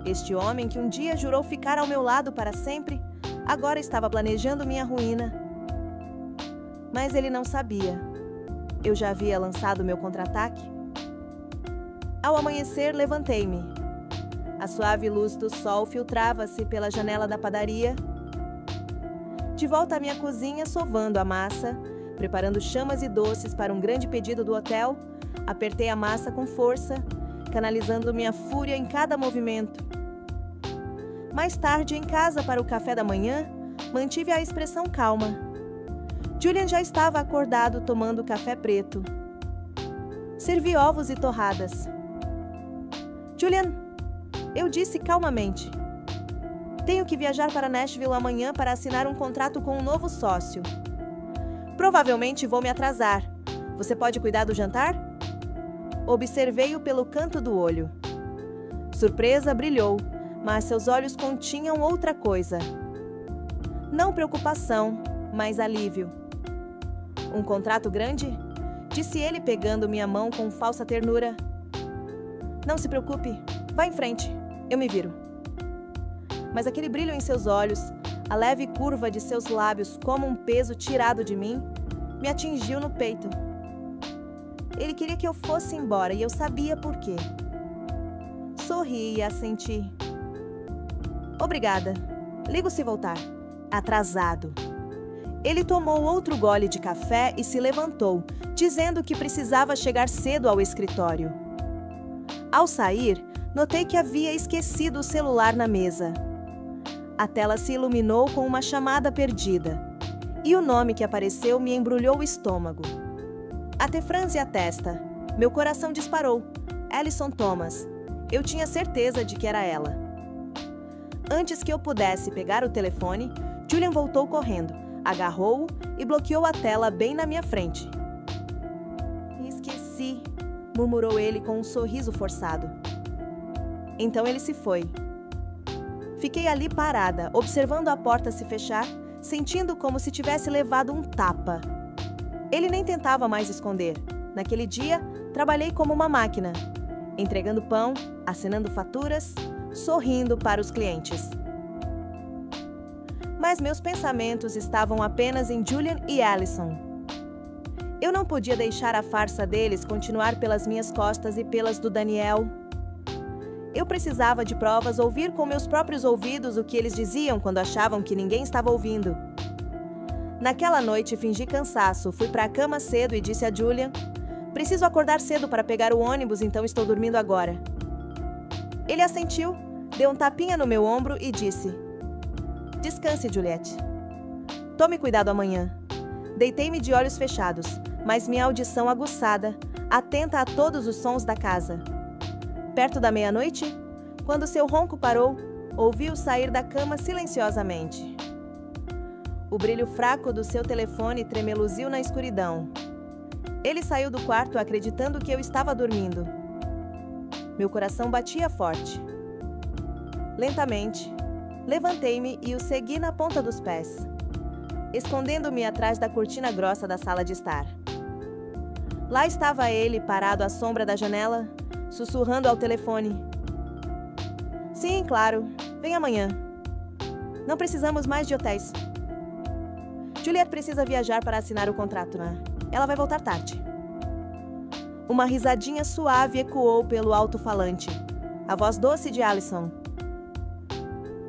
Este homem que um dia jurou ficar ao meu lado para sempre, agora estava planejando minha ruína. Mas ele não sabia. Eu já havia lançado meu contra-ataque. Ao amanhecer, levantei-me. A suave luz do sol filtrava-se pela janela da padaria. De volta à minha cozinha, sovando a massa, preparando chamas e doces para um grande pedido do hotel, apertei a massa com força, canalizando minha fúria em cada movimento. Mais tarde, em casa para o café da manhã, mantive a expressão calma. Julian já estava acordado tomando café preto. Servi ovos e torradas. "Julian", eu disse calmamente, "tenho que viajar para Nashville amanhã para assinar um contrato com um novo sócio. Provavelmente vou me atrasar. Você pode cuidar do jantar?" Observei-o pelo canto do olho. Surpresa brilhou, mas seus olhos continham outra coisa. Não preocupação, mas alívio. "Um contrato grande?" disse ele pegando minha mão com falsa ternura. "Não se preocupe, vá em frente, eu me viro." Mas aquele brilho em seus olhos, a leve curva de seus lábios como um peso tirado de mim, me atingiu no peito. Ele queria que eu fosse embora e eu sabia por quê. Sorri e assenti. "Obrigada. Ligo se voltar." Atrasado. Ele tomou outro gole de café e se levantou, dizendo que precisava chegar cedo ao escritório. Ao sair, notei que havia esquecido o celular na mesa. A tela se iluminou com uma chamada perdida, e o nome que apareceu me embrulhou o estômago. Até franzi a testa. Meu coração disparou. Alison Thomas. Eu tinha certeza de que era ela. Antes que eu pudesse pegar o telefone, Julian voltou correndo, agarrou-o e bloqueou a tela bem na minha frente. "Esqueci", murmurou ele com um sorriso forçado. Então ele se foi. Fiquei ali parada, observando a porta se fechar, sentindo como se tivesse levado um tapa. Ele nem tentava mais esconder. Naquele dia, trabalhei como uma máquina, entregando pão, assinando faturas, sorrindo para os clientes. Mas meus pensamentos estavam apenas em Julian e Alison. Eu não podia deixar a farsa deles continuar pelas minhas costas e pelas do Daniel. Eu precisava de provas, ouvir com meus próprios ouvidos o que eles diziam quando achavam que ninguém estava ouvindo. Naquela noite, fingi cansaço, fui para a cama cedo e disse a Julian: "Preciso acordar cedo para pegar o ônibus, então estou dormindo agora." Ele assentiu, deu um tapinha no meu ombro e disse: "Descanse, Juliette. Tome cuidado amanhã." Deitei-me de olhos fechados, mas minha audição aguçada, atenta a todos os sons da casa. Perto da meia-noite, quando seu ronco parou, ouvi-o sair da cama silenciosamente. O brilho fraco do seu telefone tremeluziu na escuridão. Ele saiu do quarto acreditando que eu estava dormindo. Meu coração batia forte. Lentamente, levantei-me e o segui na ponta dos pés, escondendo-me atrás da cortina grossa da sala de estar. Lá estava ele, parado à sombra da janela, sussurrando ao telefone. "Sim, claro. Vem amanhã. Não precisamos mais de hotéis. Juliette precisa viajar para assinar o contrato, né? Ela vai voltar tarde." Uma risadinha suave ecoou pelo alto-falante. A voz doce de Alison.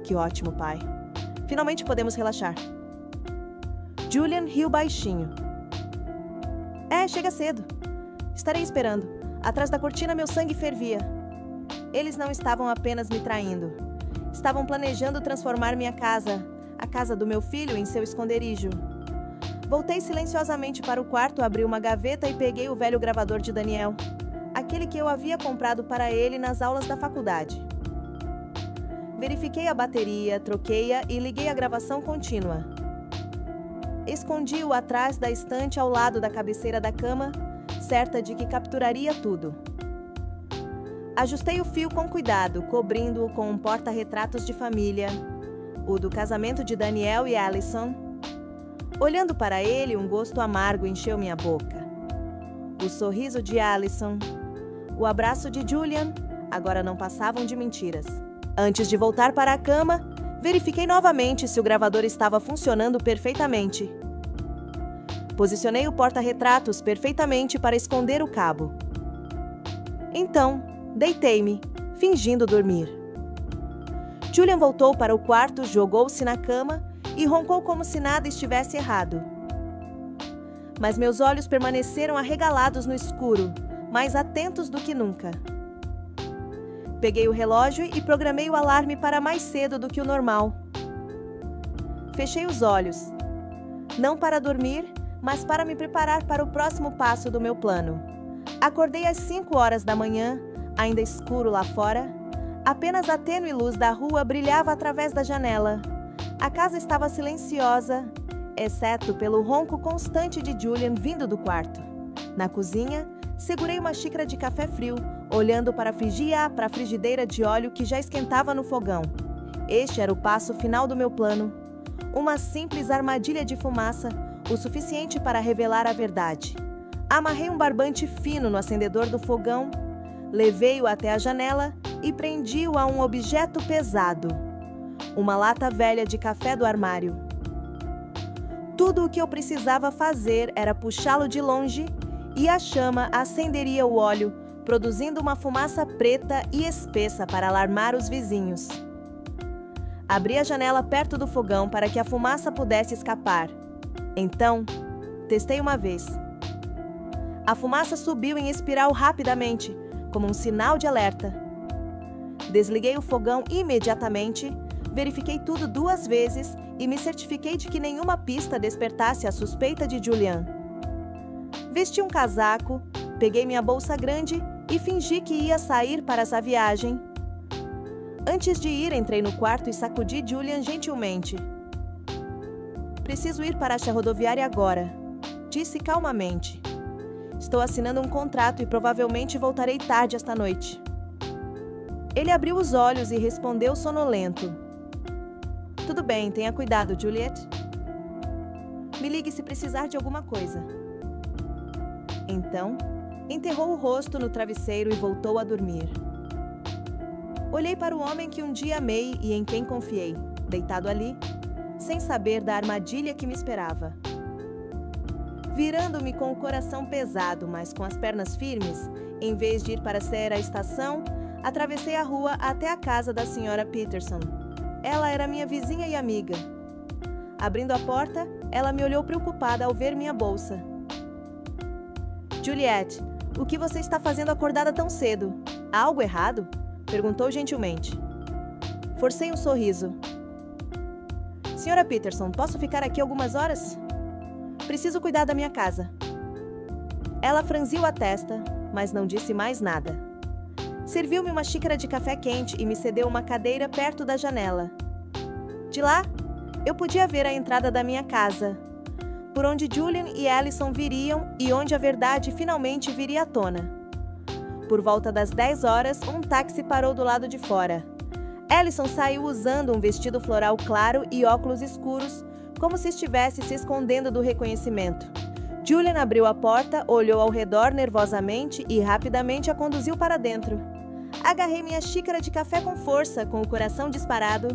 "Que ótimo, pai. Finalmente podemos relaxar." Julian riu baixinho. "Chega cedo. Estarei esperando. Atrás da cortina meu sangue fervia." Eles não estavam apenas me traindo. Estavam planejando transformar minha casa, a casa do meu filho, em seu esconderijo. Voltei silenciosamente para o quarto, abri uma gaveta e peguei o velho gravador de Daniel, aquele que eu havia comprado para ele nas aulas da faculdade. Verifiquei a bateria, troquei-a e liguei a gravação contínua. Escondi-o atrás da estante ao lado da cabeceira da cama, certa de que capturaria tudo. Ajustei o fio com cuidado, cobrindo-o com um porta-retratos de família, o do casamento de Daniel e Allison. Olhando para ele, um gosto amargo encheu minha boca. O sorriso de Allison, o abraço de Julian, agora não passavam de mentiras. Antes de voltar para a cama, verifiquei novamente se o gravador estava funcionando perfeitamente. Posicionei o porta-retratos perfeitamente para esconder o cabo. Então, deitei-me, fingindo dormir. Julian voltou para o quarto, jogou-se na cama e roncou como se nada estivesse errado. Mas meus olhos permaneceram arregalados no escuro, mais atentos do que nunca. Peguei o relógio e programei o alarme para mais cedo do que o normal. Fechei os olhos, não para dormir, mas para me preparar para o próximo passo do meu plano. Acordei às 5 horas da manhã, ainda escuro lá fora. Apenas a tênue luz da rua brilhava através da janela. A casa estava silenciosa, exceto pelo ronco constante de Julian vindo do quarto. Na cozinha, segurei uma xícara de café frio, olhando para a frigideira de óleo que já esquentava no fogão. Este era o passo final do meu plano. Uma simples armadilha de fumaça, o suficiente para revelar a verdade. Amarrei um barbante fino no acendedor do fogão, levei-o até a janela e prendi-o a um objeto pesado, uma lata velha de café do armário. Tudo o que eu precisava fazer era puxá-lo de longe e a chama acenderia o óleo, produzindo uma fumaça preta e espessa para alarmar os vizinhos. Abri a janela perto do fogão para que a fumaça pudesse escapar. Então, testei uma vez. A fumaça subiu em espiral rapidamente, como um sinal de alerta. Desliguei o fogão imediatamente, verifiquei tudo 2 vezes e me certifiquei de que nenhuma pista despertasse a suspeita de Julian. Vesti um casaco, peguei minha bolsa grande e fingi que ia sair para essa viagem. Antes de ir, entrei no quarto e sacudi Julian gentilmente. Preciso ir para a rodoviária agora, disse calmamente. Estou assinando um contrato e provavelmente voltarei tarde esta noite. Ele abriu os olhos e respondeu sonolento. Tudo bem, tenha cuidado, Juliet. Me ligue se precisar de alguma coisa. Então, enterrou o rosto no travesseiro e voltou a dormir. Olhei para o homem que um dia amei e em quem confiei, deitado ali, sem saber da armadilha que me esperava. Virando-me com o coração pesado, mas com as pernas firmes, em vez de ir para a estação, atravessei a rua até a casa da Sra. Peterson. Ela era minha vizinha e amiga. Abrindo a porta, ela me olhou preocupada ao ver minha bolsa. Juliet, o que você está fazendo acordada tão cedo? Há algo errado? Perguntou gentilmente. Forcei um sorriso. Sra. Peterson, posso ficar aqui algumas horas? Preciso cuidar da minha casa. Ela franziu a testa, mas não disse mais nada. Serviu-me uma xícara de café quente e me cedeu uma cadeira perto da janela. De lá, eu podia ver a entrada da minha casa, por onde Julian e Allison viriam e onde a verdade finalmente viria à tona. Por volta das 10 horas, um táxi parou do lado de fora. Allison saiu usando um vestido floral claro e óculos escuros, como se estivesse se escondendo do reconhecimento. Julian abriu a porta, olhou ao redor nervosamente e rapidamente a conduziu para dentro. Agarrei minha xícara de café com força, com o coração disparado.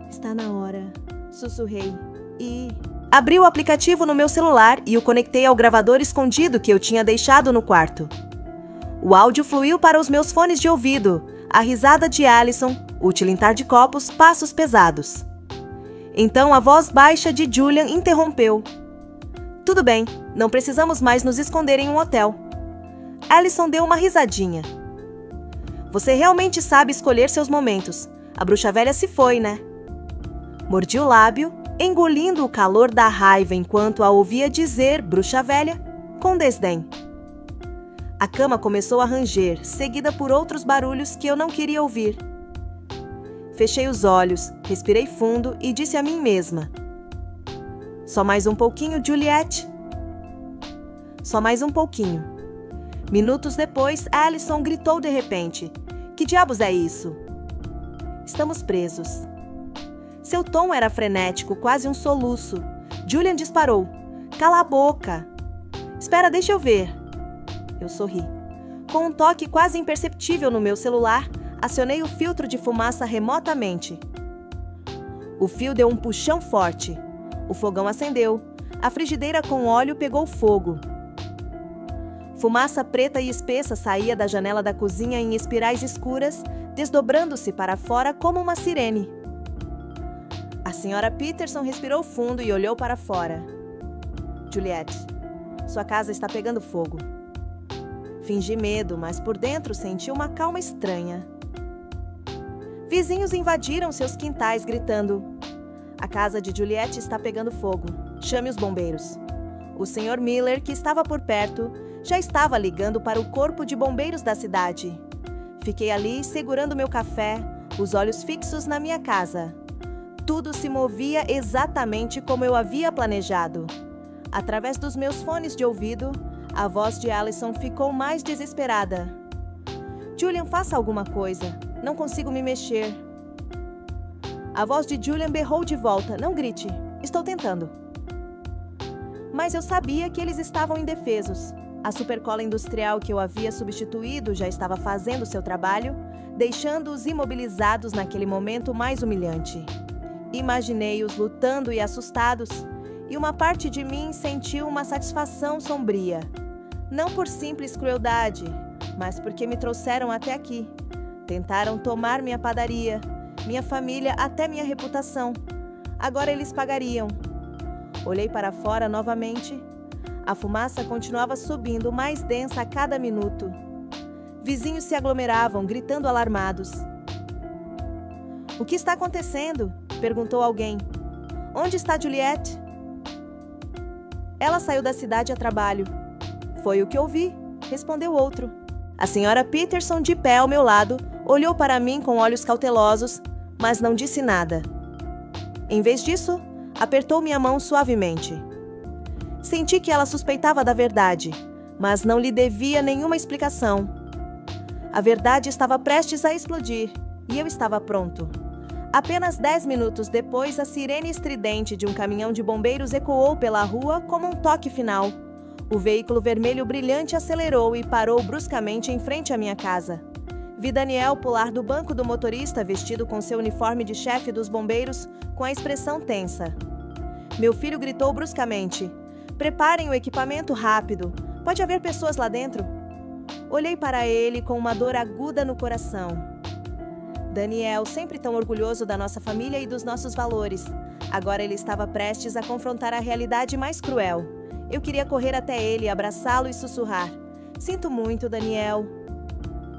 Está na hora, sussurrei. E... abri o aplicativo no meu celular e o conectei ao gravador escondido que eu tinha deixado no quarto. O áudio fluiu para os meus fones de ouvido, a risada de Allison, o tilintar de copos, passos pesados. Então a voz baixa de Julian interrompeu. Tudo bem, não precisamos mais nos esconder em um hotel. Allison deu uma risadinha. Você realmente sabe escolher seus momentos. A bruxa velha se foi, né? Mordi o lábio, engolindo o calor da raiva enquanto a ouvia dizer bruxa velha, com desdém. A cama começou a ranger, seguida por outros barulhos que eu não queria ouvir. Fechei os olhos, respirei fundo e disse a mim mesma: só mais um pouquinho, Juliette. Só mais um pouquinho. Minutos depois, Allison gritou de repente: que diabos é isso? Estamos presos. Seu tom era frenético, quase um soluço. Julian disparou: cala a boca. Espera, deixa eu ver. Eu sorri. Com um toque quase imperceptível no meu celular, acionei o filtro de fumaça remotamente. O fio deu um puxão forte. O fogão acendeu. A frigideira com óleo pegou fogo. Fumaça preta e espessa saía da janela da cozinha em espirais escuras, desdobrando-se para fora como uma sirene. A senhora Peterson respirou fundo e olhou para fora. Juliette, sua casa está pegando fogo. Fingi medo, mas por dentro senti uma calma estranha. Vizinhos invadiram seus quintais gritando: a casa de Juliette está pegando fogo. Chame os bombeiros. O Sr. Miller, que estava por perto, já estava ligando para o corpo de bombeiros da cidade. Fiquei ali, segurando meu café, os olhos fixos na minha casa. Tudo se movia exatamente como eu havia planejado. Através dos meus fones de ouvido, a voz de Allison ficou mais desesperada. Julian, faça alguma coisa. Não consigo me mexer. A voz de Julian berrou de volta. Não grite. Estou tentando. Mas eu sabia que eles estavam indefesos. A supercola industrial que eu havia substituído já estava fazendo seu trabalho, deixando-os imobilizados naquele momento mais humilhante. Imaginei-os lutando e assustados, e uma parte de mim sentiu uma satisfação sombria. Não por simples crueldade, mas porque me trouxeram até aqui. Tentaram tomar minha padaria, minha família, até minha reputação. Agora eles pagariam. Olhei para fora novamente. A fumaça continuava subindo, mais densa a cada minuto. Vizinhos se aglomeravam, gritando alarmados. O que está acontecendo? Perguntou alguém. Onde está Juliette? Ela saiu da cidade a trabalho. Foi o que ouvi, respondeu outro. A senhora Peterson, de pé ao meu lado, olhou para mim com olhos cautelosos, mas não disse nada. Em vez disso, apertou minha mão suavemente. Senti que ela suspeitava da verdade, mas não lhe devia nenhuma explicação. A verdade estava prestes a explodir, e eu estava pronto. Apenas 10 minutos depois, a sirene estridente de um caminhão de bombeiros ecoou pela rua como um toque final. O veículo vermelho brilhante acelerou e parou bruscamente em frente à minha casa. Vi Daniel pular do banco do motorista vestido com seu uniforme de chefe dos bombeiros, com a expressão tensa. Meu filho gritou bruscamente: preparem o equipamento rápido. Pode haver pessoas lá dentro? Olhei para ele com uma dor aguda no coração. Daniel, sempre tão orgulhoso da nossa família e dos nossos valores. Agora ele estava prestes a confrontar a realidade mais cruel. Eu queria correr até ele, abraçá-lo e sussurrar: sinto muito, Daniel.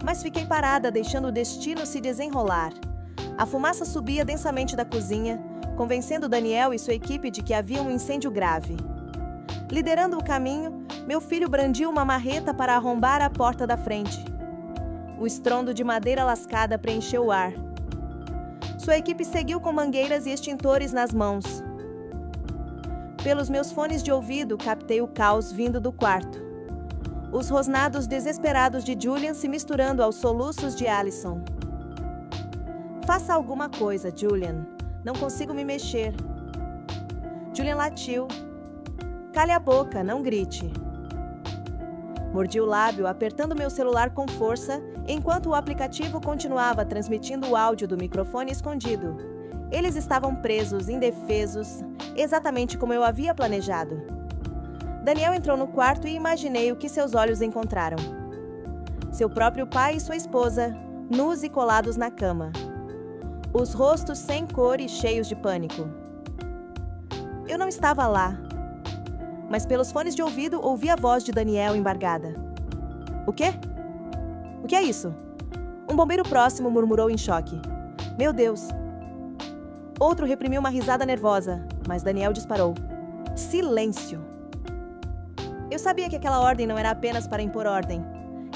Mas fiquei parada, deixando o destino se desenrolar. A fumaça subia densamente da cozinha, convencendo Daniel e sua equipe de que havia um incêndio grave. Liderando o caminho, meu filho brandiu uma marreta para arrombar a porta da frente. O estrondo de madeira lascada preencheu o ar. Sua equipe seguiu com mangueiras e extintores nas mãos. Pelos meus fones de ouvido, captei o caos vindo do quarto. Os rosnados desesperados de Julian se misturando aos soluços de Allison. Faça alguma coisa, Julian. Não consigo me mexer. Julian latiu. Cale a boca, não grite. Mordi o lábio, apertando meu celular com força, enquanto o aplicativo continuava transmitindo o áudio do microfone escondido. Eles estavam presos, indefesos, exatamente como eu havia planejado. Daniel entrou no quarto e imaginei o que seus olhos encontraram. Seu próprio pai e sua esposa, nus e colados na cama. Os rostos sem cor e cheios de pânico. Eu não estava lá, mas pelos fones de ouvido ouvi a voz de Daniel embargada. O quê? O que é isso? Um bombeiro próximo murmurou em choque. Meu Deus! Outro reprimiu uma risada nervosa, mas Daniel disparou. Silêncio! Eu sabia que aquela ordem não era apenas para impor ordem.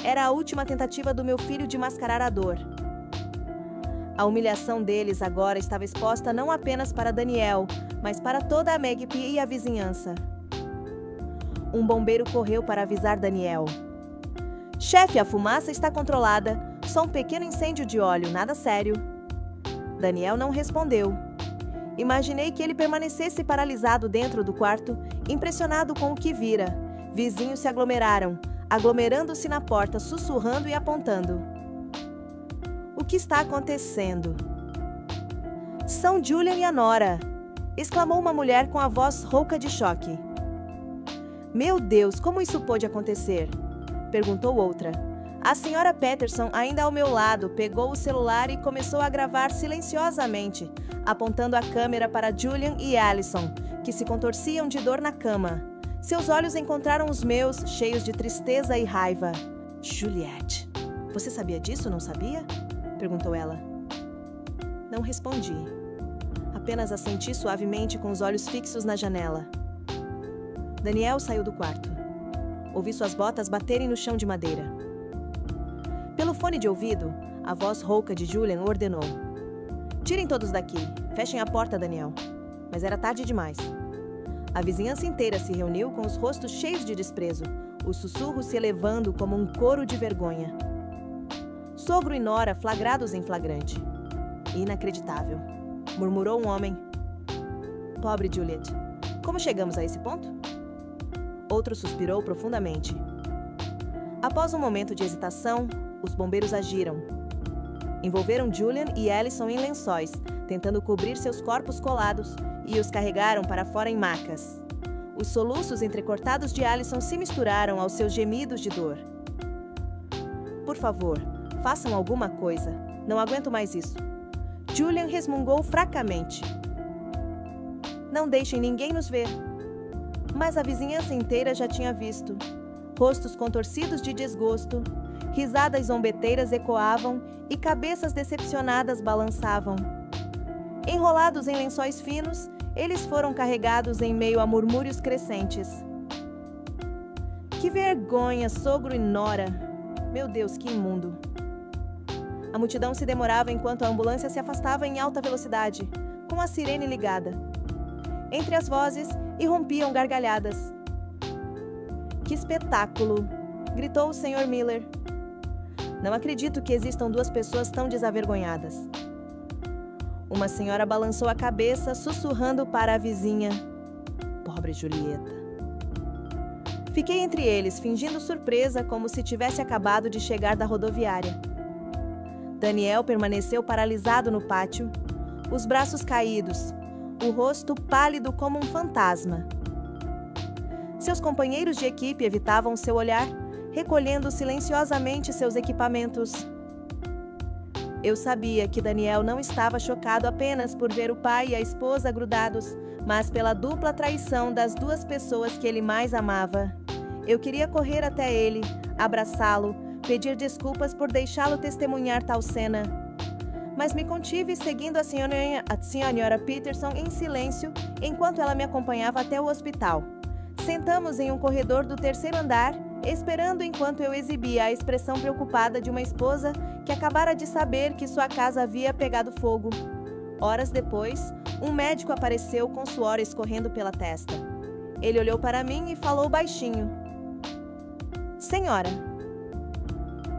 Era a última tentativa do meu filho de mascarar a dor. A humilhação deles agora estava exposta não apenas para Daniel, mas para toda a Magpie e a vizinhança. Um bombeiro correu para avisar Daniel. Chefe, a fumaça está controlada. Só um pequeno incêndio de óleo, nada sério. Daniel não respondeu. Imaginei que ele permanecesse paralisado dentro do quarto, impressionado com o que vira. Vizinhos se aglomeraram, aglomerando-se na porta, sussurrando e apontando. O que está acontecendo? São Julian e a Nora! Exclamou uma mulher com a voz rouca de choque. Meu Deus, como isso pôde acontecer? Perguntou outra. A senhora Peterson, ainda ao meu lado, pegou o celular e começou a gravar silenciosamente, apontando a câmera para Julian e Allison, que se contorciam de dor na cama. Seus olhos encontraram os meus, cheios de tristeza e raiva. Juliette, você sabia disso, não sabia? Perguntou ela. Não respondi. Apenas assenti suavemente com os olhos fixos na janela. Daniel saiu do quarto. Ouvi suas botas baterem no chão de madeira. Pelo fone de ouvido, a voz rouca de Julian ordenou. Tirem todos daqui. Fechem a porta, Daniel. Mas era tarde demais. A vizinhança inteira se reuniu com os rostos cheios de desprezo, os sussurros se elevando como um coro de vergonha. Sogro e nora flagrados em flagrante. Inacreditável, murmurou um homem. Pobre Juliet, como chegamos a esse ponto? Outro suspirou profundamente. Após um momento de hesitação, os bombeiros agiram. Envolveram Julian e Allison em lençóis, tentando cobrir seus corpos colados, e os carregaram para fora em macas. Os soluços entrecortados de Allison se misturaram aos seus gemidos de dor. Por favor, façam alguma coisa. Não aguento mais isso. Julian resmungou fracamente. Não deixem ninguém nos ver. Mas a vizinhança inteira já tinha visto. Rostos contorcidos de desgosto, risadas zombeteiras ecoavam e cabeças decepcionadas balançavam. Enrolados em lençóis finos, eles foram carregados em meio a murmúrios crescentes. Que vergonha, sogro e nora! Meu Deus, que imundo! A multidão se demorava enquanto a ambulância se afastava em alta velocidade, com a sirene ligada. Entre as vozes, irrompiam gargalhadas. Que espetáculo! Gritou o Sr. Miller. Não acredito que existam duas pessoas tão desavergonhadas. Uma senhora balançou a cabeça, sussurrando para a vizinha. Pobre Julieta. Fiquei entre eles, fingindo surpresa, como se tivesse acabado de chegar da rodoviária. Daniel permaneceu paralisado no pátio, os braços caídos, o rosto pálido como um fantasma. Seus companheiros de equipe evitavam seu olhar, recolhendo silenciosamente seus equipamentos. Eu sabia que Daniel não estava chocado apenas por ver o pai e a esposa grudados, mas pela dupla traição das duas pessoas que ele mais amava. Eu queria correr até ele, abraçá-lo, pedir desculpas por deixá-lo testemunhar tal cena. Mas me contive seguindo a senhora Peterson em silêncio enquanto ela me acompanhava até o hospital. Sentamos em um corredor do terceiro andar, esperando enquanto eu exibia a expressão preocupada de uma esposa que acabara de saber que sua casa havia pegado fogo. Horas depois, um médico apareceu com suor escorrendo pela testa. Ele olhou para mim e falou baixinho. Senhora.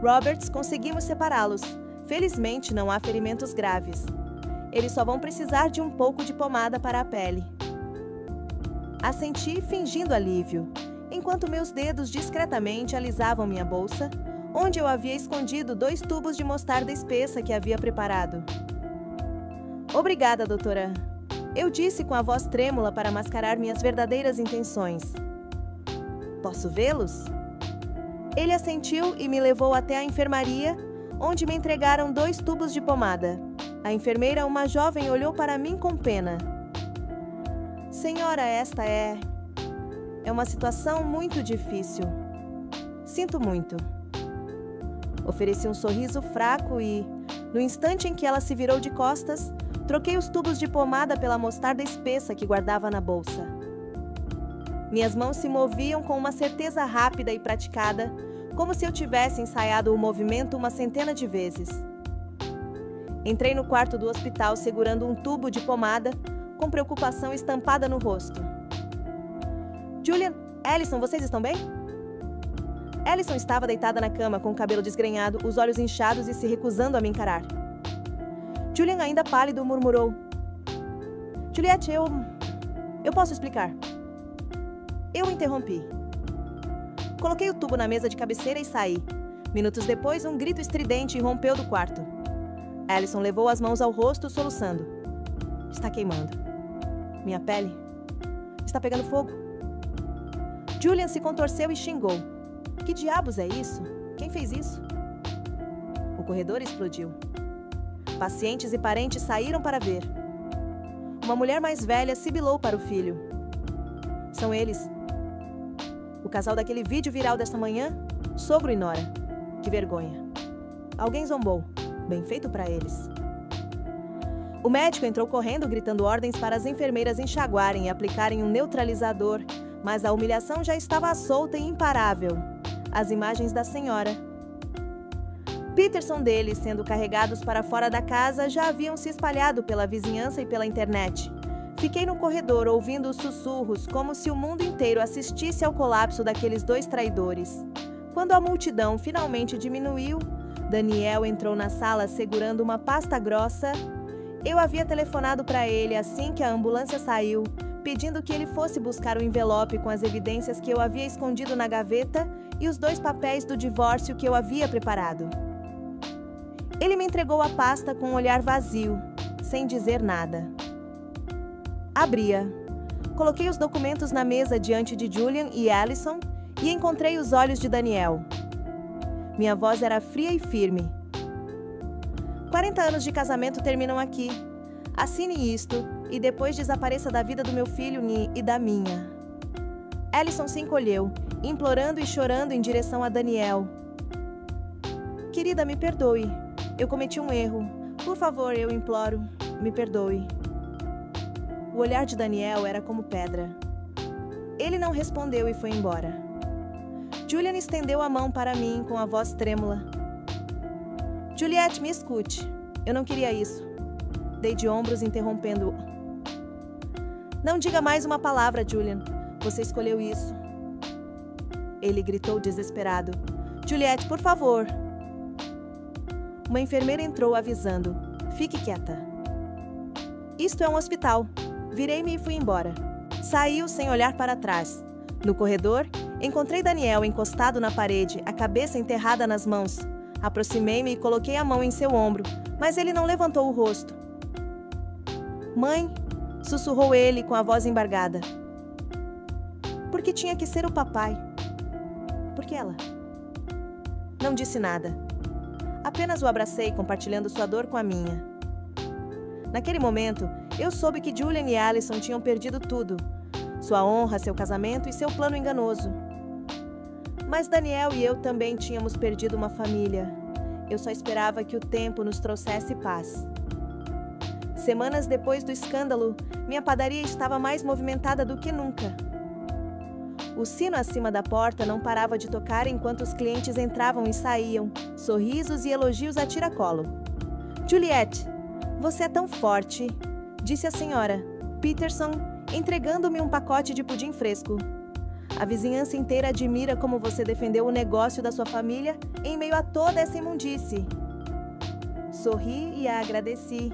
Roberts, conseguimos separá-los. Felizmente, não há ferimentos graves. Eles só vão precisar de um pouco de pomada para a pele. Assenti, fingindo alívio, enquanto meus dedos discretamente alisavam minha bolsa, onde eu havia escondido 2 tubos de mostarda espessa que havia preparado. Obrigada, doutora. Eu disse com a voz trêmula para mascarar minhas verdadeiras intenções. Posso vê-los? Ele assentiu e me levou até a enfermaria, onde me entregaram 2 tubos de pomada. A enfermeira, uma jovem, olhou para mim com pena. Senhora, esta é uma situação muito difícil. Sinto muito. Ofereci um sorriso fraco e, no instante em que ela se virou de costas, troquei os tubos de pomada pela mostarda espessa que guardava na bolsa. Minhas mãos se moviam com uma certeza rápida e praticada, como se eu tivesse ensaiado o movimento uma centena de vezes. Entrei no quarto do hospital segurando um tubo de pomada, com preocupação estampada no rosto. Julian, Allison, vocês estão bem? Allison estava deitada na cama com o cabelo desgrenhado, os olhos inchados e se recusando a me encarar. Julian, ainda pálido, murmurou. Juliette, eu posso explicar. Eu interrompi. Coloquei o tubo na mesa de cabeceira e saí. Minutos depois, um grito estridente irrompeu do quarto. Allison levou as mãos ao rosto, soluçando. Está queimando. Minha pele está pegando fogo. Julian se contorceu e xingou. Que diabos é isso? Quem fez isso? O corredor explodiu. Pacientes e parentes saíram para ver. Uma mulher mais velha sibilou para o filho. São eles. O casal daquele vídeo viral desta manhã, sogro e nora. Que vergonha. Alguém zombou. Bem feito para eles. O médico entrou correndo, gritando ordens para as enfermeiras enxaguarem e aplicarem um neutralizador, mas a humilhação já estava solta e imparável. As imagens da senhora. Peterson deles, sendo carregados para fora da casa, já haviam se espalhado pela vizinhança e pela internet. Fiquei no corredor ouvindo os sussurros, como se o mundo inteiro assistisse ao colapso daqueles dois traidores. Quando a multidão finalmente diminuiu, Daniel entrou na sala segurando uma pasta grossa. Eu havia telefonado para ele assim que a ambulância saiu, pedindo que ele fosse buscar o envelope com as evidências que eu havia escondido na gaveta e os 2 papéis do divórcio que eu havia preparado. Ele me entregou a pasta com um olhar vazio, sem dizer nada. Abri-a. Coloquei os documentos na mesa diante de Julian e Allison e encontrei os olhos de Daniel. Minha voz era fria e firme. 40 anos de casamento terminam aqui. Assine isto e depois desapareça da vida do meu filho e da minha. Allison se encolheu, implorando e chorando em direção a Daniel. Querida, me perdoe. Eu cometi um erro. Por favor, eu imploro, me perdoe. O olhar de Daniel era como pedra. Ele não respondeu e foi embora. Julian estendeu a mão para mim com a voz trêmula. Juliette, me escute. Eu não queria isso. Dei de ombros, interrompendo-o. Não diga mais uma palavra, Julian. Você escolheu isso. Ele gritou desesperado. Juliette, por favor. Uma enfermeira entrou avisando. Fique quieta. Isto é um hospital. Virei-me e fui embora. Saiu sem olhar para trás. No corredor, encontrei Daniel encostado na parede, a cabeça enterrada nas mãos. Aproximei-me e coloquei a mão em seu ombro, mas ele não levantou o rosto. Mãe, sussurrou ele com a voz embargada. Por que tinha que ser o papai? Por que ela? Não disse nada. Apenas o abracei, compartilhando sua dor com a minha. Naquele momento, eu soube que Julian e Allison tinham perdido tudo. Sua honra, seu casamento e seu plano enganoso. Mas Daniel e eu também tínhamos perdido uma família. Eu só esperava que o tempo nos trouxesse paz. Semanas depois do escândalo, minha padaria estava mais movimentada do que nunca. O sino acima da porta não parava de tocar enquanto os clientes entravam e saíam, sorrisos e elogios a tiracolo. Juliette, você é tão forte, disse a senhora Peterson, entregando-me um pacote de pudim fresco. A vizinhança inteira admira como você defendeu o negócio da sua família em meio a toda essa imundície. Sorri e a agradeci.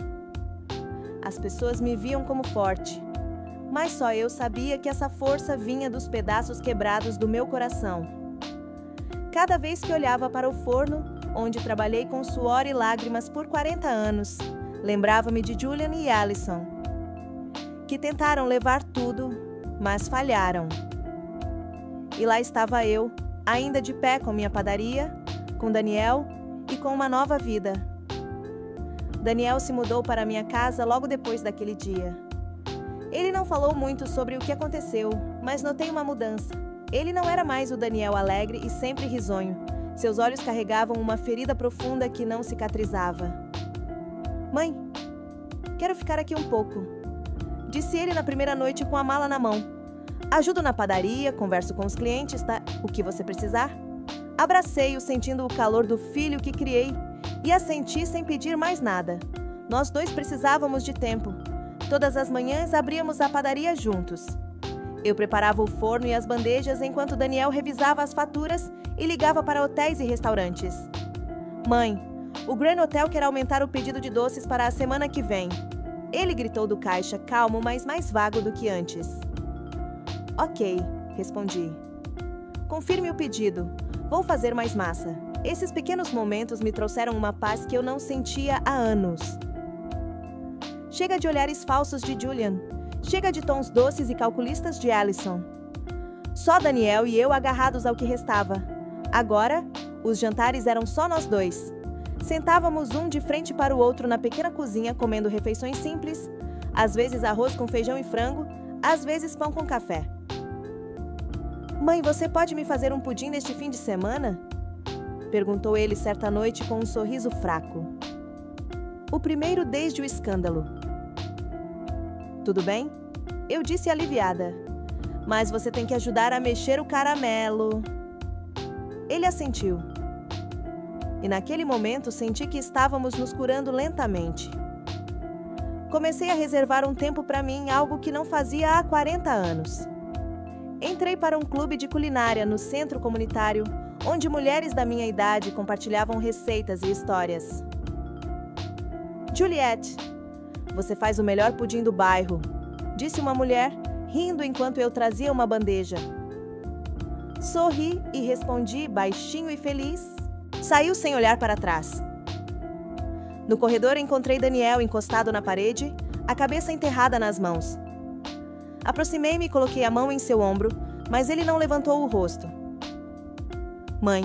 As pessoas me viam como forte, mas só eu sabia que essa força vinha dos pedaços quebrados do meu coração. Cada vez que olhava para o forno, onde trabalhei com suor e lágrimas por 40 anos, lembrava-me de Julian e Allison, que tentaram levar tudo, mas falharam. E lá estava eu, ainda de pé com minha padaria, com Daniel e com uma nova vida. Daniel se mudou para minha casa logo depois daquele dia. Ele não falou muito sobre o que aconteceu, mas notei uma mudança. Ele não era mais o Daniel alegre e sempre risonho. Seus olhos carregavam uma ferida profunda que não cicatrizava. Mãe, quero ficar aqui um pouco, disse ele na primeira noite com a mala na mão. Ajudo na padaria, converso com os clientes, tá? O que você precisar? Abracei-o, sentindo o calor do filho que criei, e assenti sem pedir mais nada. Nós dois precisávamos de tempo. Todas as manhãs abríamos a padaria juntos. Eu preparava o forno e as bandejas enquanto Daniel revisava as faturas e ligava para hotéis e restaurantes. Mãe, o Grand Hotel quer aumentar o pedido de doces para a semana que vem. Ele gritou do caixa, calmo, mas mais vago do que antes. Ok, respondi. Confirme o pedido. Vou fazer mais massa. Esses pequenos momentos me trouxeram uma paz que eu não sentia há anos. Chega de olhares falsos de Julian. Chega de tons doces e calculistas de Allison. Só Daniel e eu agarrados ao que restava. Agora, os jantares eram só nós dois. Sentávamos um de frente para o outro na pequena cozinha comendo refeições simples, às vezes arroz com feijão e frango, às vezes pão com café. Mãe, você pode me fazer um pudim neste fim de semana? Perguntou ele certa noite com um sorriso fraco. O primeiro desde o escândalo. Tudo bem? Eu disse aliviada. Mas você tem que ajudar a mexer o caramelo. Ele assentiu. E naquele momento senti que estávamos nos curando lentamente. Comecei a reservar um tempo para mim, algo que não fazia há 40 anos. Entrei para um clube de culinária no centro comunitário, onde mulheres da minha idade compartilhavam receitas e histórias. Juliette, você faz o melhor pudim do bairro, disse uma mulher, rindo enquanto eu trazia uma bandeja. Sorri e respondi, baixinho e feliz. Saiu sem olhar para trás. No corredor encontrei Daniel encostado na parede, a cabeça enterrada nas mãos. Aproximei-me e coloquei a mão em seu ombro, mas ele não levantou o rosto. Mãe,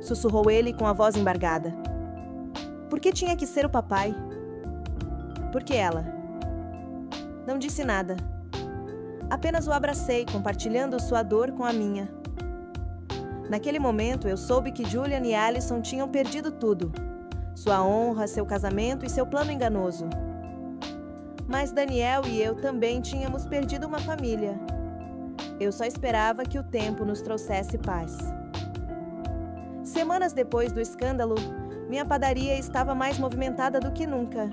sussurrou ele com a voz embargada. Por que tinha que ser o papai? Por que ela? Não disse nada. Apenas o abracei, compartilhando sua dor com a minha. Naquele momento, eu soube que Julian e Allison tinham perdido tudo. Sua honra, seu casamento e seu plano enganoso. Mas Daniel e eu também tínhamos perdido uma família. Eu só esperava que o tempo nos trouxesse paz. Semanas depois do escândalo, minha padaria estava mais movimentada do que nunca.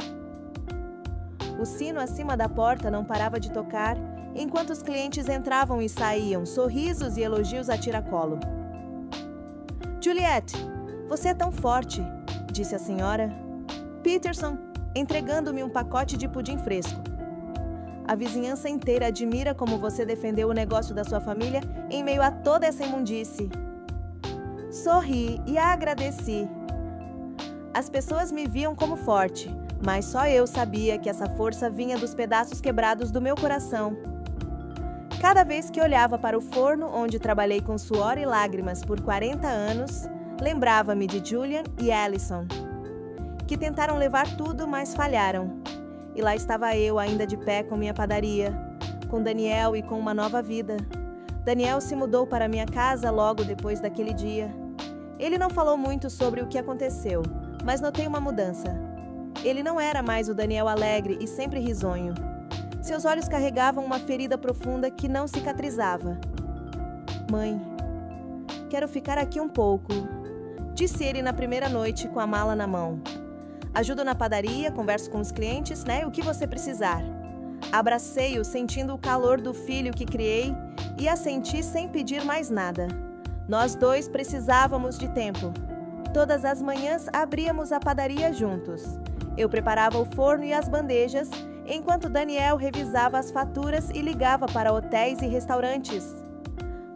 O sino acima da porta não parava de tocar, enquanto os clientes entravam e saíam, sorrisos e elogios a tiracolo. Juliette, você é tão forte, disse a senhora Peterson, entregando-me um pacote de pudim fresco. A vizinhança inteira admira como você defendeu o negócio da sua família em meio a toda essa imundície. Sorri e a agradeci. As pessoas me viam como forte, mas só eu sabia que essa força vinha dos pedaços quebrados do meu coração. Cada vez que olhava para o forno onde trabalhei com suor e lágrimas por 40 anos, lembrava-me de Julian e Allison, que tentaram levar tudo, mas falharam. E lá estava eu, ainda de pé com minha padaria, com Daniel e com uma nova vida. Daniel se mudou para minha casa logo depois daquele dia. Ele não falou muito sobre o que aconteceu, mas notei uma mudança. Ele não era mais o Daniel alegre e sempre risonho. Seus olhos carregavam uma ferida profunda que não cicatrizava. Mãe, quero ficar aqui um pouco, disse ele na primeira noite com a mala na mão. Ajudo na padaria, converso com os clientes, né? O que você precisar. Abracei-o, sentindo o calor do filho que criei e assenti sem pedir mais nada. Nós dois precisávamos de tempo. Todas as manhãs abríamos a padaria juntos. Eu preparava o forno e as bandejas, enquanto Daniel revisava as faturas e ligava para hotéis e restaurantes.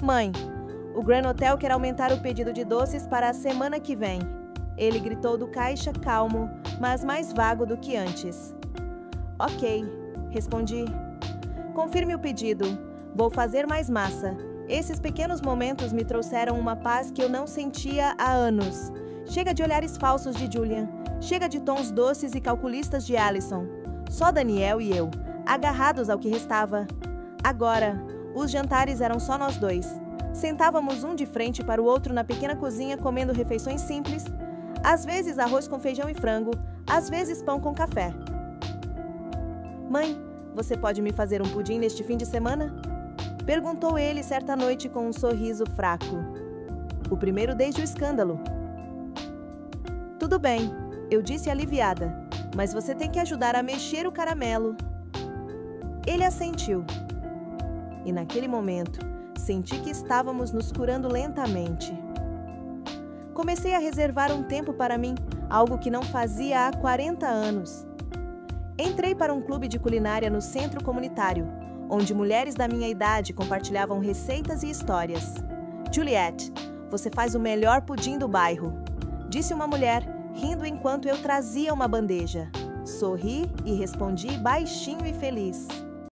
Mãe, o Grand Hotel quer aumentar o pedido de doces para a semana que vem. Ele gritou do caixa, calmo, mas mais vago do que antes. Ok, respondi. Confirme o pedido. Vou fazer mais massa. Esses pequenos momentos me trouxeram uma paz que eu não sentia há anos. Chega de olhares falsos de Julian. Chega de tons doces e calculistas de Allison. Só Daniel e eu, agarrados ao que restava. Agora, os jantares eram só nós dois. Sentávamos um de frente para o outro na pequena cozinha comendo refeições simples, às vezes arroz com feijão e frango, às vezes pão com café. Mãe, você pode me fazer um pudim neste fim de semana? Perguntou ele certa noite com um sorriso fraco. O primeiro desde o escândalo. Tudo bem, eu disse aliviada, mas você tem que ajudar a mexer o caramelo. Ele assentiu. E naquele momento, senti que estávamos nos curando lentamente. Comecei a reservar um tempo para mim, algo que não fazia há 40 anos. Entrei para um clube de culinária no centro comunitário, onde mulheres da minha idade compartilhavam receitas e histórias. Juliette, você faz o melhor pudim do bairro, disse uma mulher, rindo enquanto eu trazia uma bandeja. Sorri e respondi baixinho e feliz.